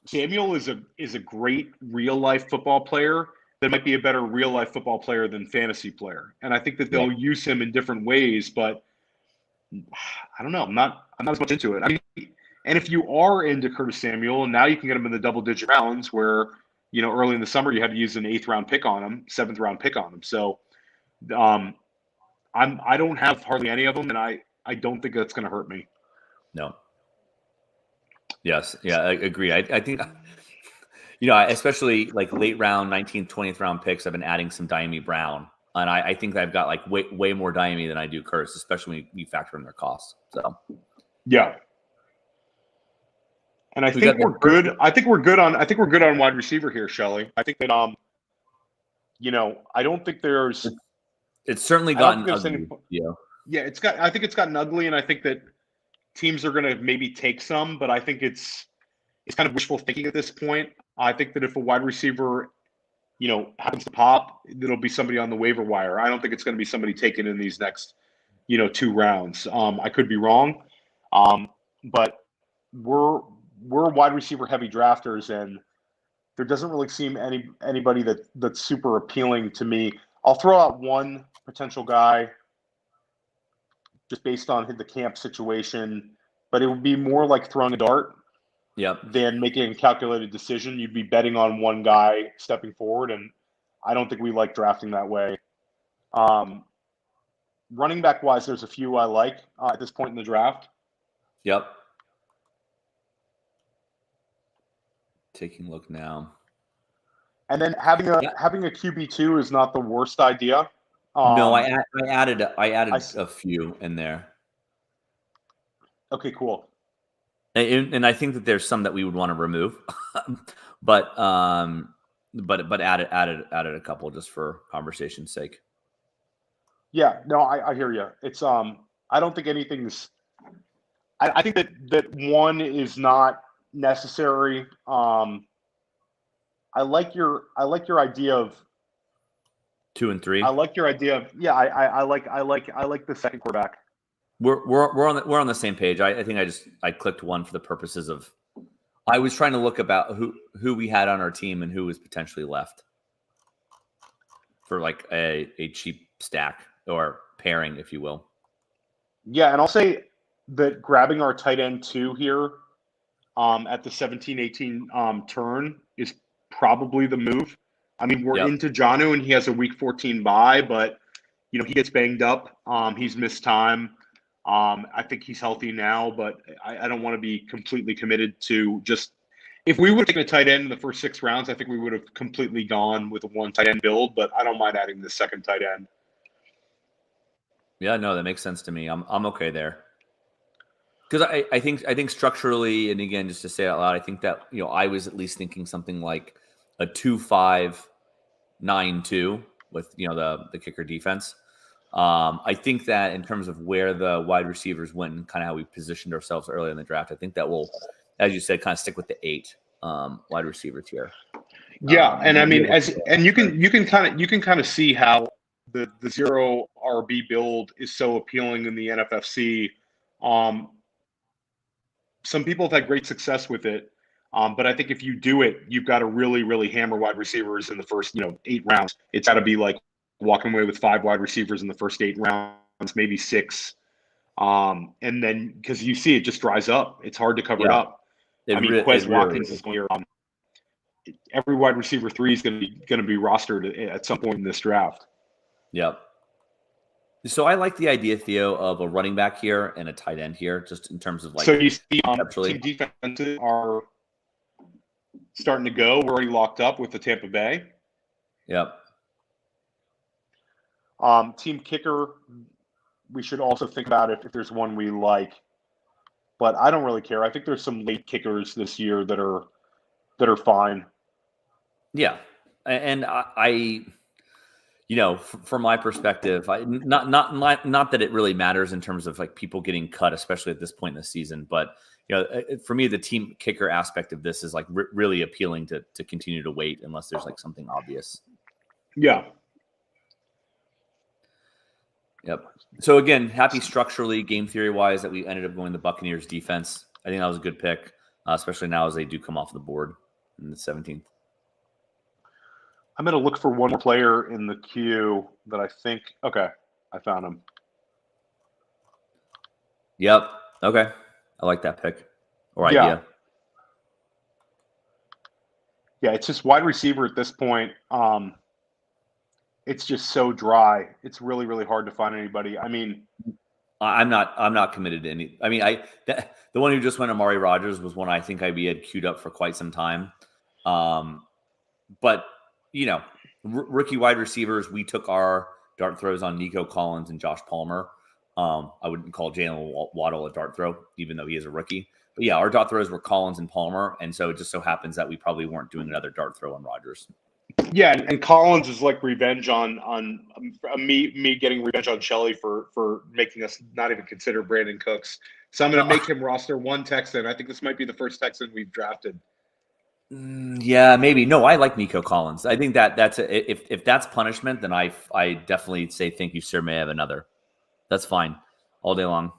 Samuel is a great real life football player that might be a better real life football player than fantasy player. And I think that they'll use him in different ways, but I don't know. I'm not as much into it. I mean, and if you are into Curtis Samuel, now you can get him in the double-digit rounds where, early in the summer you had to use an 8th round pick on him, 7th round pick on him. So, I don't have hardly any of them, and I don't think that's going to hurt me. No. Yes. Yeah. I agree. I think, especially like late round, 19th, 20th round picks, I've been adding some Diami Brown, and I think I've got like way more Diami than I do Curtis, especially when you factor in their costs. So, yeah. And I think we're good. I think we're good on wide receiver here, Shelley. I think that I don't think there's. It's certainly gotten ugly. Yeah, I think it's gotten ugly, and I think that teams are going to maybe take some, but I think it's kind of wishful thinking at this point. I think that if a wide receiver, happens to pop, it'll be somebody on the waiver wire. I don't think it's going to be somebody taken in these next, 2 rounds. I could be wrong, but we're wide receiver heavy drafters, and there doesn't really seem anybody that's super appealing to me. I'll throw out one potential guy just based on the camp situation, but it would be more like throwing a dart than making a calculated decision. You'd be betting on one guy stepping forward, and I don't think we like drafting that way. Running back wise, there's a few I like at this point in the draft. Yep. Taking a look now. And then having a QB2 is not the worst idea. No, I added a few in there. Okay, cool. And I think that there's some that we would want to remove, but added a couple just for conversation's sake. Yeah, no, I hear you. It's I don't think anything's. I think that one is not necessary. I like your idea of 2 and 3. I like your idea of I like the second quarterback. We're on the same page. I think I clicked one for the purposes of I was trying to look about who we had on our team and who was potentially left for like a cheap stack or pairing, if you will. Yeah, and I'll say that grabbing our tight end 2 here at the 17-18 turn is probably the move. I mean, we're into Jonnu and he has a week 14 bye, but he gets banged up. He's missed time. I think he's healthy now, but I don't want to be completely committed to just if we would have taken a tight end in the first 6 rounds, I think we would have completely gone with a 1 tight end build, but I don't mind adding the second tight end. Yeah, no, that makes sense to me. I'm okay there. Because I think structurally, and again, just to say it out loud, I think that I was at least thinking something like a 2-5-9-2 with the kicker defense. I think that in terms of where the wide receivers went and kind of how we positioned ourselves earlier in the draft, I think that will, as you said, kind of stick with the 8 wide receivers here. Yeah, and I mean, you can kind of see how the 0 RB build is so appealing in the NFFC. Some people have had great success with it, but I think if you do it, you've got to really, really hammer wide receivers in the first 8 rounds. It's got to be like walking away with 5 wide receivers in the first 8 rounds, maybe 6, and then because you see it just dries up. It's hard to cover it up. Quez Watkins is going to every wide receiver 3 is going to be rostered at some point in this draft. Yep. So I like the idea, Theo, of a running back here and a tight end here, just in terms of like. So you see, team defenses are starting to go. We're already locked up with the Tampa Bay. Yep. Team kicker, we should also think about if there's one we like, but I don't really care. I think there's some late kickers this year that are fine. Yeah, and I from my perspective, not that it really matters in terms of like people getting cut, especially at this point in the season. But for me, the team kicker aspect of this is like really appealing to continue to wait unless there's like something obvious. Yeah. Yep. So again, happy structurally, game theory wise, that we ended up going the Buccaneers defense. I think that was a good pick, especially now as they do come off the board in the 17th. I'm going to look for one more player in the queue that I think. Okay, I found him. Yep. Okay, I like that pick or idea. Yeah, it's just wide receiver at this point. It's just so dry. It's really, really hard to find anybody. I mean, I'm not committed to any. I mean, the one who just went Amari Rodgers was one I think we had queued up for quite some time. But rookie wide receivers, we took our dart throws on Nico Collins and Josh Palmer. I wouldn't call Jalen Waddle a dart throw, even though he is a rookie. But yeah, our dart throws were Collins and Palmer, and so it just so happens that we probably weren't doing another dart throw on Rodgers. Yeah, and Collins is like revenge on me getting revenge on Shelley for making us not even consider Brandon Cooks. So I'm going to make him roster 1 Texan. I think this might be the first Texan we've drafted. Yeah, maybe. No, I like Nico Collins. I think that's if that's punishment, then I definitely say thank you, sir. May I have another? That's fine, all day long.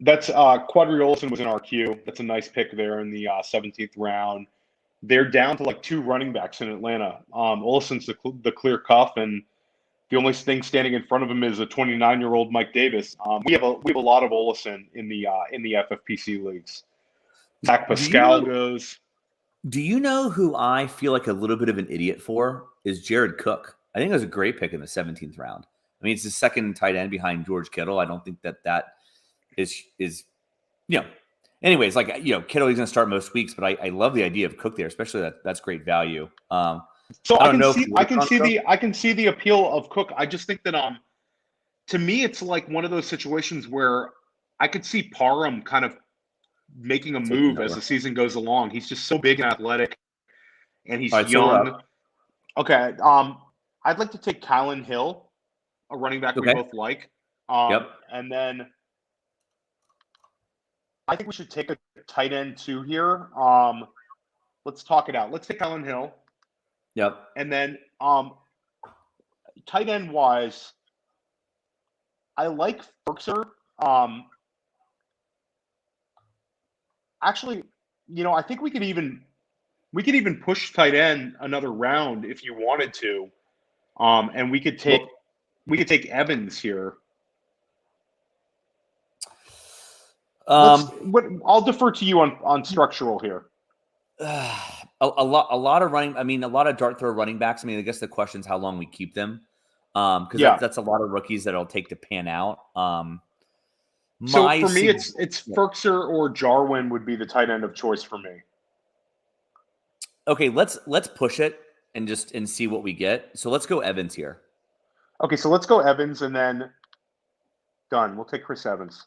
That's Quadri Olson was in our queue. That's a nice pick there in the 17th round. they're down to like 2 running backs in Atlanta. Olson's the clear cuff, and the only thing standing in front of him is a 29-year-old Mike Davis. We have a lot of Olson in the FFPC leagues. Zach Pascal goes. Do you know who I feel like a little bit of an idiot for? Is Jared Cook. I think it was a great pick in the 17th round. I mean, it's the second tight end behind George Kittle. I don't think that is anyways, like, Kittle, he's going to start most weeks, but I love the idea of Cook there, especially that's great value. So I can see the appeal of Cook. I just think that to me it's like one of those situations where I could see Parham kind of making a move as the season goes along. He's just so big and athletic, and he's young. Okay, I'd like to take Kylan Hill, a running back we both like. And then I think we should take a tight end too here. Let's talk it out. Let's take Kylan Hill. Yep. And then tight end wise, I like Ferkser. Actually, I think we could even push tight end another round if you wanted to. And we could take Evans here. I'll defer to you on structural here. A lot of dart throw running backs. I mean, I guess the question is how long we keep them, because that's a lot of rookies that it'll take to pan out. So for me, it's Ferkser or Jarwin would be the tight end of choice for me. Okay, let's push it and see what we get. So let's go Evans here. Okay, so let's go Evans, and then done. We'll take Chris Evans.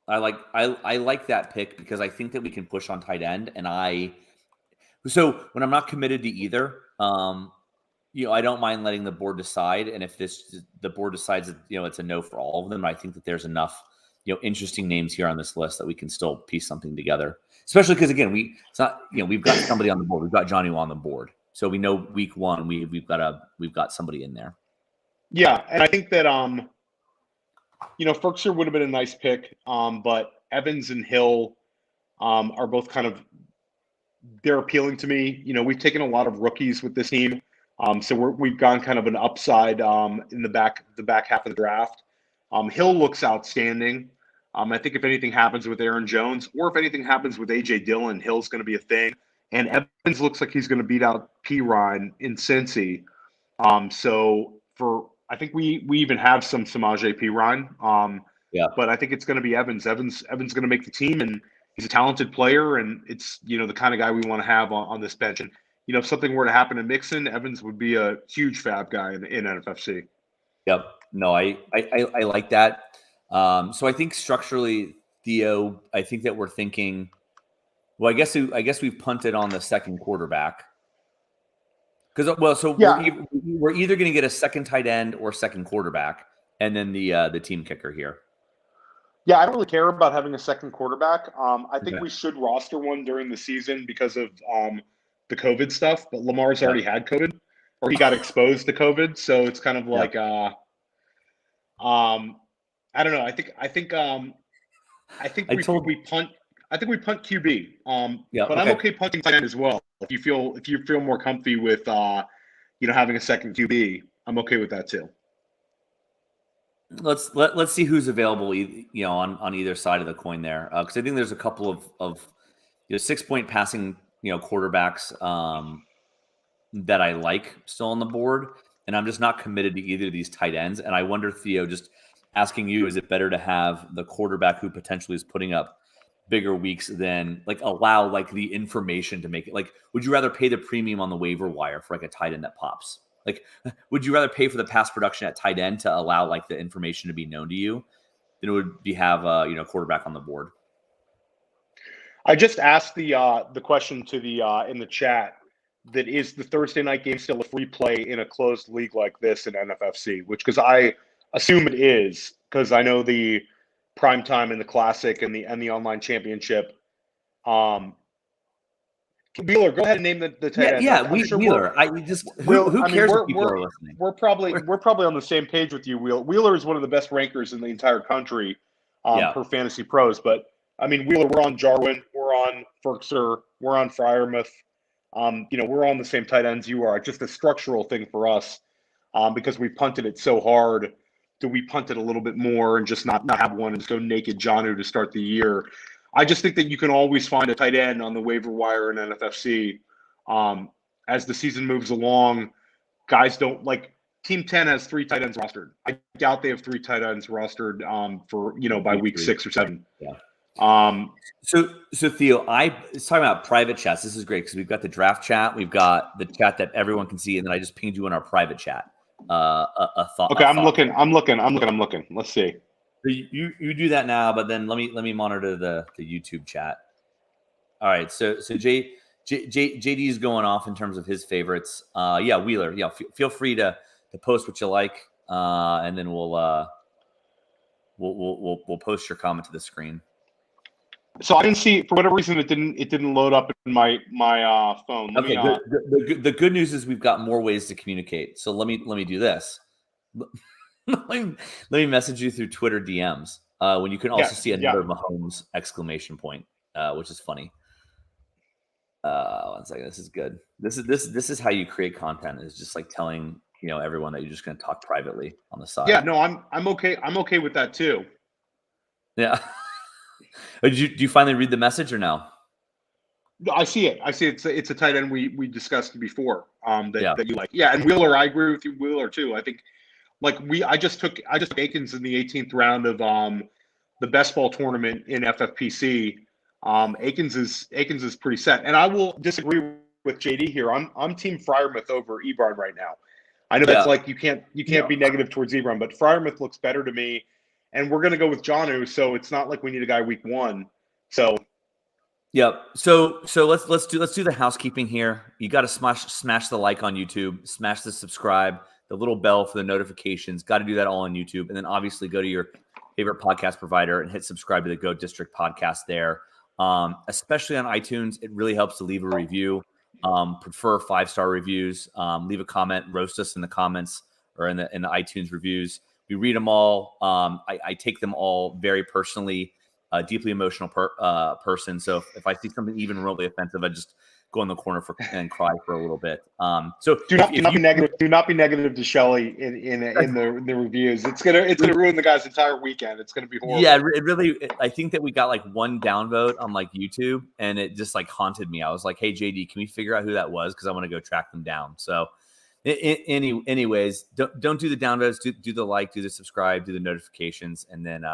I like that pick because I think that we can push on tight end, so when I'm not committed to either, I don't mind letting the board decide. And if the board decides that it's a no for all of them, I think that there's enough interesting names here on this list that we can still piece something together. Especially because again, we've got somebody on the board. We've got Johnny on the board, so we know week one we've got somebody in there. Yeah, and I think that Ferkser would have been a nice pick, but Evans and Hill are both they're appealing to me. We've taken a lot of rookies with this team, so we've gone kind of an upside in the back half of the draft. Hill looks outstanding. I think if anything happens with Aaron Jones, or if anything happens with A.J. Dillon, Hill's going to be a thing. And Evans looks like he's going to beat out Pirine in Cincy. I think we even have some Samaje Pirine. But I think it's going to be Evans. Evans going to make the team, and he's a talented player, and it's the kind of guy we want to have on this bench. And if something were to happen to Mixon, Evans would be a huge fab guy in NFFC. Yep. No, I like that. So I think structurally, Theo, I think that we're thinking. Well, I guess we've punted on the second quarterback. We're either going to get a second tight end or second quarterback, and then the team kicker here. Yeah, I don't really care about having a second quarterback. I think we should roster one during the season because of the COVID stuff. But Lamar's already had COVID, or he got exposed to COVID, so it's kind of like I don't know. I think we punt. I think we punt QB. But I'm okay punting tight end as well. If you feel more comfy with having a second QB, I'm okay with that too. Let's see who's available, on either side of the coin there, because I think there's a couple of 6-point passing quarterbacks that I like still on the board, and I'm just not committed to either of these tight ends. And I wonder, Theo, just asking you, is it better to have the quarterback who potentially is putting up bigger weeks than allow the information to make it? Would you rather pay the premium on the waiver wire for a tight end that pops? Would you rather pay for the pass production at tight end to allow the information to be known to you than it would be have quarterback on the board? I just asked the question to the in the chat, that is the Thursday night game still a free play in a closed league like this in NFFC? Because I assume it is, because I know the prime time in the classic and the online championship. Wheeler, go ahead and name the tight end. Yeah, Wheeler. Who cares if people are listening? We're probably on the same page with you, Wheeler. Wheeler is one of the best rankers in the entire country per Fantasy Pros. But I mean, Wheeler, we're on Jarwin, we're on Ferkser, we're on Freiermuth. We're on the same tight ends you are. It's just a structural thing for us because we punted it so hard. Do we punt it a little bit more and just not have one and just go naked Jonnu to start the year? I just think that you can always find a tight end on the waiver wire in NFFC. As the season moves along, guys don't like Team 10 has 3 tight ends rostered. I doubt they have 3 tight ends rostered by week 6 or 7. Yeah. So Theo, I was talking about private chats. This is great because we've got the draft chat, we've got the chat that everyone can see, and then I just pinged you in our private chat. A thought. Okay, I'm looking. Let's see. So you do that now, but then let me monitor the YouTube chat. All right, so JD is going off in terms of his favorites. Wheeler. Yeah, feel free to post what you like, and then we'll post your comment to the screen. So I didn't see, for whatever reason, it didn't load up in my phone. The good news is we've got more ways to communicate. So let me do this. let me message you through Twitter DMs when you can also see another Mahomes exclamation point, which is funny. 1 second. This is good. This is how you create content, is just like telling everyone that you're just going to talk privately on the side. Yeah, no, I'm okay. I'm okay with that too. Yeah. Do you finally read the message or no? I see it. It's a tight end we discussed before. That you like. Yeah, and Wheeler, I agree with you. Wheeler too. I think I just took Akins in the 18th round of the best ball tournament in FFPC. Akins is pretty set, and I will disagree with JD here. I'm Team Freiermuth over Ebron right now. I know that's like you can't be negative towards Ebron, but Freiermuth looks better to me, and we're gonna go with Jonnu, so it's not like we need a guy week 1. So yep. So let's do the housekeeping here. You got to smash the like on YouTube, smash the subscribe, the little bell for the notifications. Got to do that all on YouTube, and then obviously go to your favorite podcast provider and hit subscribe to the Go District podcast there. Especially on iTunes, it really helps to leave a review. Prefer 5-star reviews. Leave a comment, roast us in the comments or in the iTunes reviews. We read them all. I take them all very personally. Deeply emotional person. So if I see something even remotely offensive, I just go in the corner and cry for a little bit. So do not be negative. Do not be negative to Shelly in the reviews. It's gonna ruin the guy's entire weekend. It's gonna be horrible. Yeah, it really. I think that we got like 1 downvote on like YouTube, and it just like haunted me. I was like, "Hey JD, can we figure out who that was? Because I want to go track them down." So, anyways, don't do the downvotes. Do the like, do the subscribe, do the notifications, and then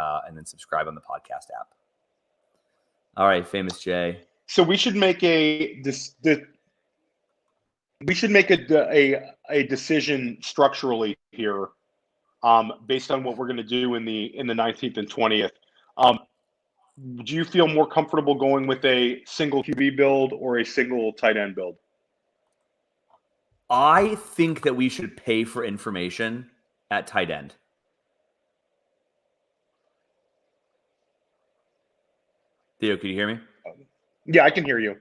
subscribe on the podcast app. All right, famous Jay. So we should make a decision structurally here, based on what we're going to do in the 19th and 20th. Do you feel more comfortable going with a single QB build or a single tight end build? I think that we should pay for information at tight end. Theo, can you hear me? Yeah, I can hear you.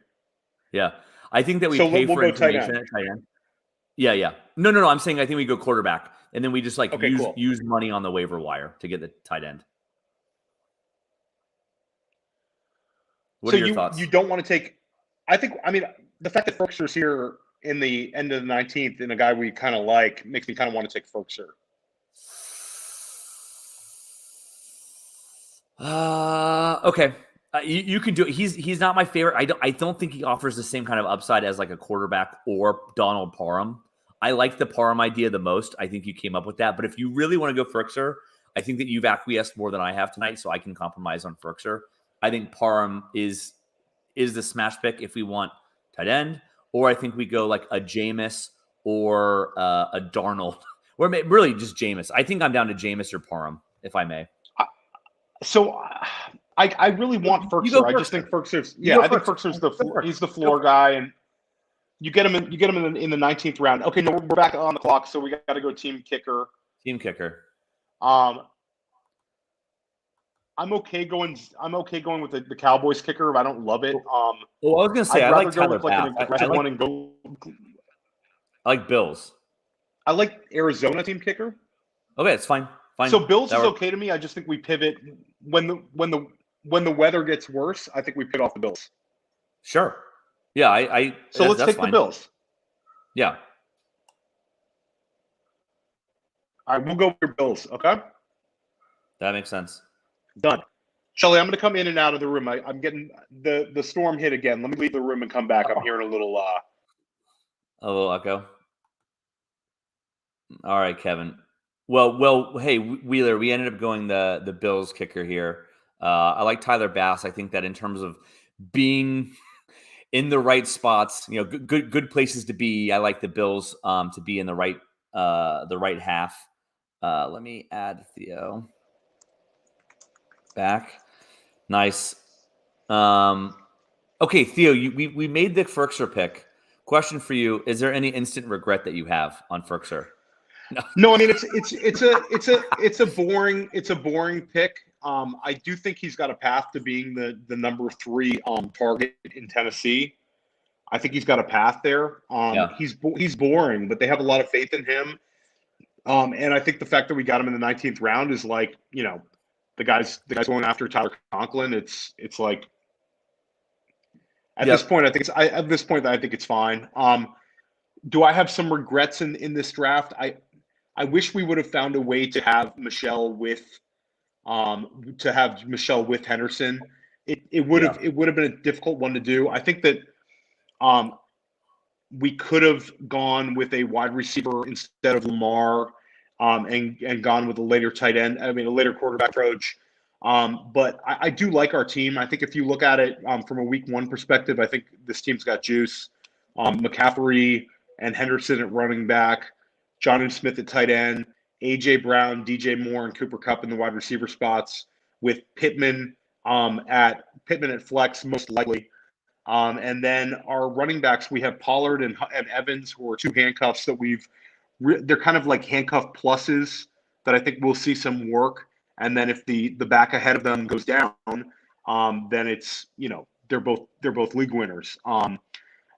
Yeah. I think that we pay for information at tight end. Yeah. No. I'm saying I think we go quarterback, and then we just use money on the waiver wire to get the tight end. What are your thoughts? You don't want to take – I mean, the fact that Ferkser's here in the end of the 19th and a guy we kind of like makes me kind of want to take Ferkser. Okay. You can do it. He's not my favorite. I don't think he offers the same kind of upside as like a quarterback or Donald Parham. I like the Parham idea the most. I think you came up with that. But if you really want to go Ferkser, I think that you've acquiesced more than I have tonight, so I can compromise on Ferkser. I think Parham is the smash pick if we want tight end, or I think we go like a Jameis or a Darnold, or really just Jameis. I think I'm down to Jameis or Parham, if I may. So I really want Ferkser. I just think Ferkser's I think Ferkser's he's the floor guy, and you get him in the 19th round. Okay, no, we're back on the clock, so we got to go team kicker. I'm okay going with the Cowboys kicker. I don't love it. Well, I was gonna say I like Tyler Bass. I like Bills. I like Arizona team kicker. Okay, it's fine. So Bills is okay to me. I just think we pivot when the weather gets worse. I think we pivot off the Bills. Sure. Yeah, I So let's that's take fine. the Bills. Yeah. All right, we'll go with your Bills. Okay, That makes sense. done. Shelly, I'm going to come in and out of the room. I'm getting the storm hit again. Let me leave the room and come back. I'm hearing a little. A little echo. All right, Kevin. Well. Hey, Wheeler, we ended up going the Bills kicker here. I like Tyler Bass. I think that in terms of being in the right spots, good places to be. I like the Bills to be in the right half. Let me add Theo back. Nice. Okay, Theo, we made the Ferkser pick. Question for you: is there any instant regret that you have on Ferkser? No. No, I mean it's a boring pick. I do think he's got a path to being the number 3 target in Tennessee. I think he's got a path there. Yeah. He's boring, but they have a lot of faith in him. And I think the fact that we got him in the 19th round is like, the guys going after Tyler Conklin. It's like at this point, I think it's fine. Do I have some regrets in this draft? I wish we would have found a way to have Michelle with Henderson. It would have been a difficult one to do. I think that we could have gone with a wide receiver instead of Lamar, and gone with a later tight end. I mean, a later quarterback approach. But I do like our team. I think if you look at it from a week 1 perspective, I think this team's got juice. McCaffrey and Henderson at running back, Jonnu Smith at tight end, A.J. Brown, DJ Moore, and Cooper Kupp in the wide receiver spots, with Pittman at flex most likely. And then our running backs, we have Pollard and Evans, who are 2 handcuffs that they're kind of like handcuff pluses that I think we'll see some work. And then if the back ahead of them goes down, then it's, they're both league winners. And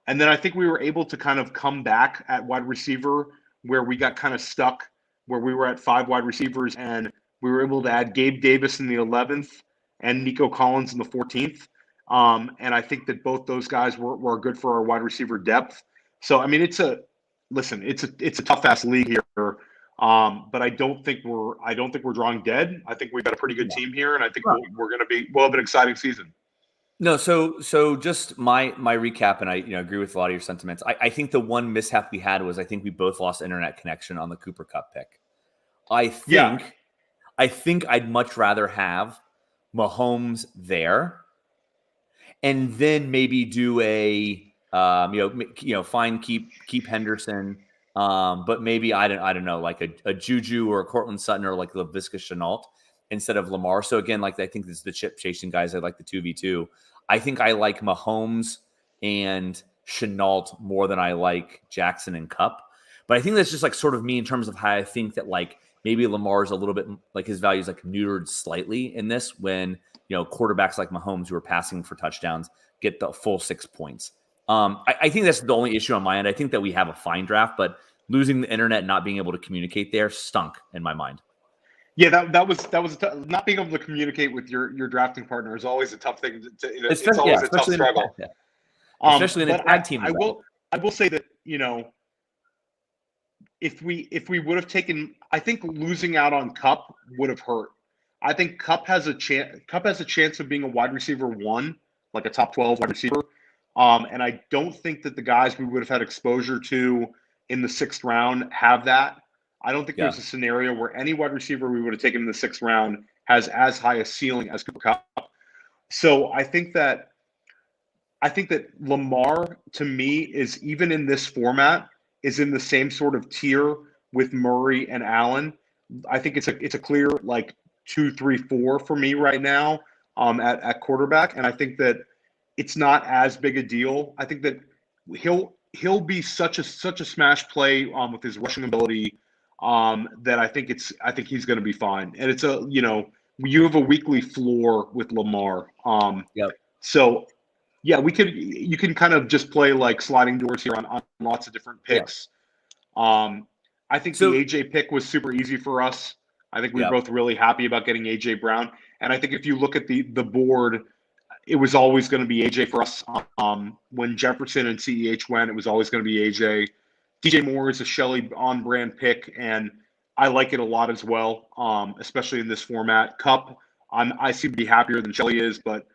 then I think we were able to kind of come back at wide receiver where we got kind of stuck, where we were at 5 wide receivers, and we were able to add Gabe Davis in the 11th and Nico Collins in the 14th. And I think that both those guys were good for our wide receiver depth. So, I mean, it's a tough ass league here. But I don't think we're drawing dead. I think we've got a pretty good team here, and I think we'll have an exciting season. No, so just my recap, and I agree with a lot of your sentiments. I think the one mishap we had was I think we both lost internet connection on the Cooper Kupp pick. I think I'd much rather have Mahomes there, and then maybe do a keep Henderson, but maybe I don't know, like a Juju or a Cortland Sutton or like Laviska Shenault instead of Lamar. So again, like I think this is the chip chasing guys. I like the 2v2. I think I like Mahomes and Shenault more than I like Jackson and Kupp. But I think that's just like sort of me in terms of how I think that like maybe Lamar's a little bit like his value is like neutered slightly in this when quarterbacks like Mahomes who are passing for touchdowns get the full 6 points. I think that's the only issue on my end. I think that we have a fine draft, but losing the internet, not being able to communicate there stunk in my mind. Yeah, that was not being able to communicate with your drafting partner is always a tough thing. It's always a tough struggle, especially in a tag team. I will say that if we would have taken, I think losing out on Kupp would have hurt. I think Kupp has a chance of being a wide receiver 1, like a top 12 wide receiver. And I don't think that the guys we would have had exposure to in the 6th round have that. I don't think there's a scenario where any wide receiver we would have taken in the 6th round has as high a ceiling as Cooper Kupp. So I think that Lamar, to me, is, even in this format, is in the same sort of tier with Murray and Allen. I think it's a clear like 2, 3, 4 for me right now at quarterback, and I think that it's not as big a deal. I think that he'll be such a smash play with his rushing ability that I think he's going to be fine. And it's you have a weekly floor with Lamar. So yeah, you can kind of just play like sliding doors here on lots of different picks. I think the AJ pick was super easy for us. I think we were both really happy about getting AJ Brown. And I think if you look at the board, it was always going to be AJ for us. When Jefferson and CEH went, it was always going to be AJ. DJ Moore is a Shelley on-brand pick, and I like it a lot as well, especially in this format. Cup, I seem to be happier than Shelley is, but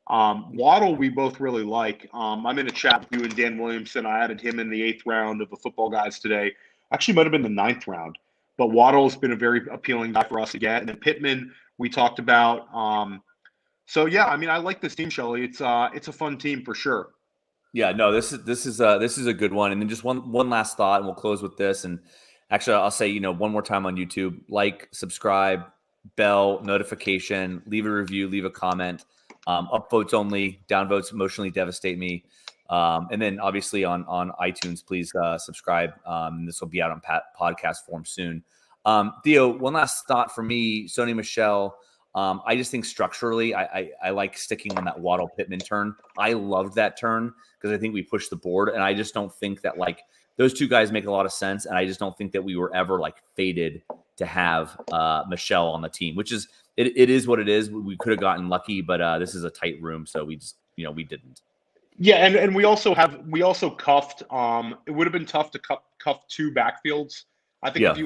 Waddle we both really like. I'm in a chat with you and Dan Williamson. I added him in the 8th round of the Football Guys today. Actually, might have been the 9th round. But Waddle has been a very appealing guy for us to get. And then Pittman, we talked about. So yeah, I mean, I like this team, Shelley. It's a fun team for sure. Yeah, no, this is a good one. And then just one last thought, and we'll close with this. And actually, I'll say, one more time on YouTube: like, subscribe, bell, notification, leave a review, leave a comment. Upvotes only, downvotes emotionally devastate me. And then obviously on iTunes, please subscribe. This will be out on podcast form soon. Theo, one last thought for me, Sony Michel. I just think structurally, I like sticking on that Waddle Pittman turn. I loved that turn because I think we pushed the board, and I just don't think that those two guys make a lot of sense, and I just don't think that we were ever fated to have Michel on the team, which is it is what it is. We could have gotten lucky, but this is a tight room, so we just we didn't. Yeah, and we also cuffed. It would have been tough to cuff 2 backfields. I think if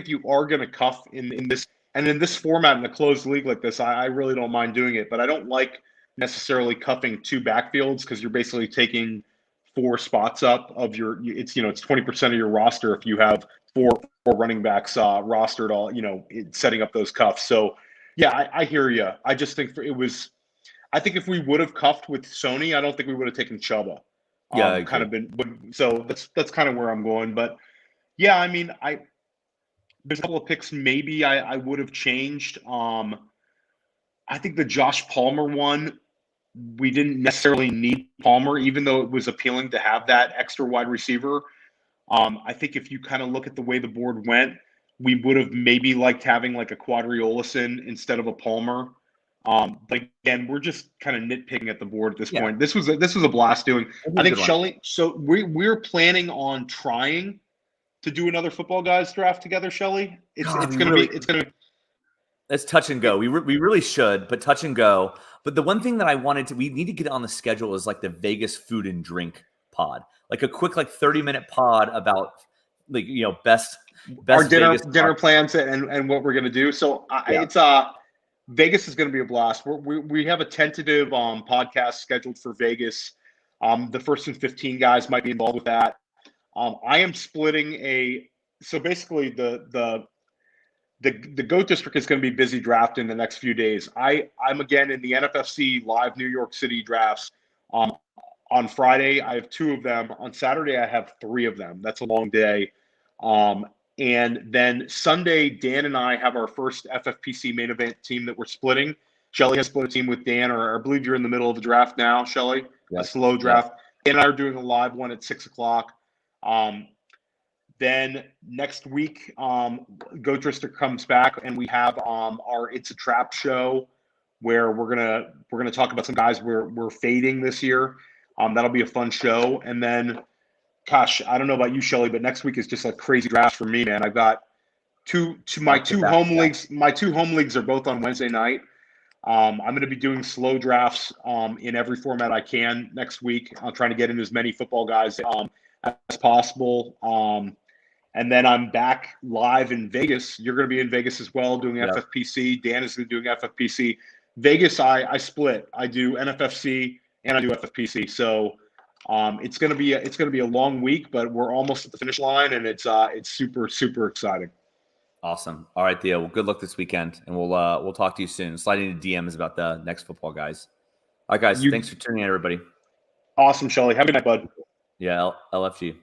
you are gonna cuff in this. And in this format, in a closed league like this, I really don't mind doing it. But I don't like necessarily cuffing 2 backfields because you're basically taking 4 spots up of your. It's 20% of your roster if you have four running backs rostered all setting up those cuffs. So yeah, I hear you. I just think I think if we would have cuffed with Sony, I don't think we would have taken Chuba. Yeah, kind of been. So that's kind of where I'm going. But yeah, I mean there's a couple of picks maybe I would have changed. I think the Josh Palmer one, we didn't necessarily need Palmer, even though it was appealing to have that extra wide receiver. I think if you kind of look at the way the board went, we would have maybe liked having a Quadri Olesen instead of a Palmer. But again, we're just kind of nitpicking at the board at this point. This was a blast doing. I think Shelley. So we're planning on trying to do another Football Guys draft together, Shelley. It's gonna. It's touch and go. We really should, but touch and go. But the one thing that we need to get on the schedule is the Vegas food and drink pod, a quick 30-minute pod about best our pod. dinner plans and what we're gonna do. So it's Vegas is gonna be a blast. We have a tentative podcast scheduled for Vegas. The first and 15 guys might be involved with that. I am splitting so basically the GOAT district is going to be busy drafting the next few days. I'm again in the NFFC live New York City drafts. On Friday, I have 2 of them. On Saturday, I have 3 of them. That's a long day. And then Sunday, Dan and I have our first FFPC main event team that we're splitting. Shelley has split a team with Dan, or I believe you're in the middle of the draft now, Shelley. A slow draft. Dan and I are doing a live one at 6:00. Then next week, Goat District comes back, and we have our It's a Trap show where we're gonna talk about some guys we're fading this year. That'll be a fun show. And then, gosh, I don't know about you, Shelley, but next week is just a crazy draft for me, man. I've got my two home leagues. My 2 home leagues are both on Wednesday night. I'm going to be doing slow drafts in every format I can next week. I'm trying to get in as many Football Guys as possible. And then I'm back live in Vegas. You're going to be in Vegas as well doing FFPC. Dan is doing FFPC. Vegas, I split. I do NFFC and I do FFPC. So it's going to be a long week, but we're almost at the finish line, and it's super, super exciting. Awesome. All right, Theo. Well, good luck this weekend, and we'll talk to you soon. Slide into DMs about the next Football Guys. All right, guys. Thanks for tuning in, everybody. Awesome, Shelley. Have a good night, bud. Yeah, LFG.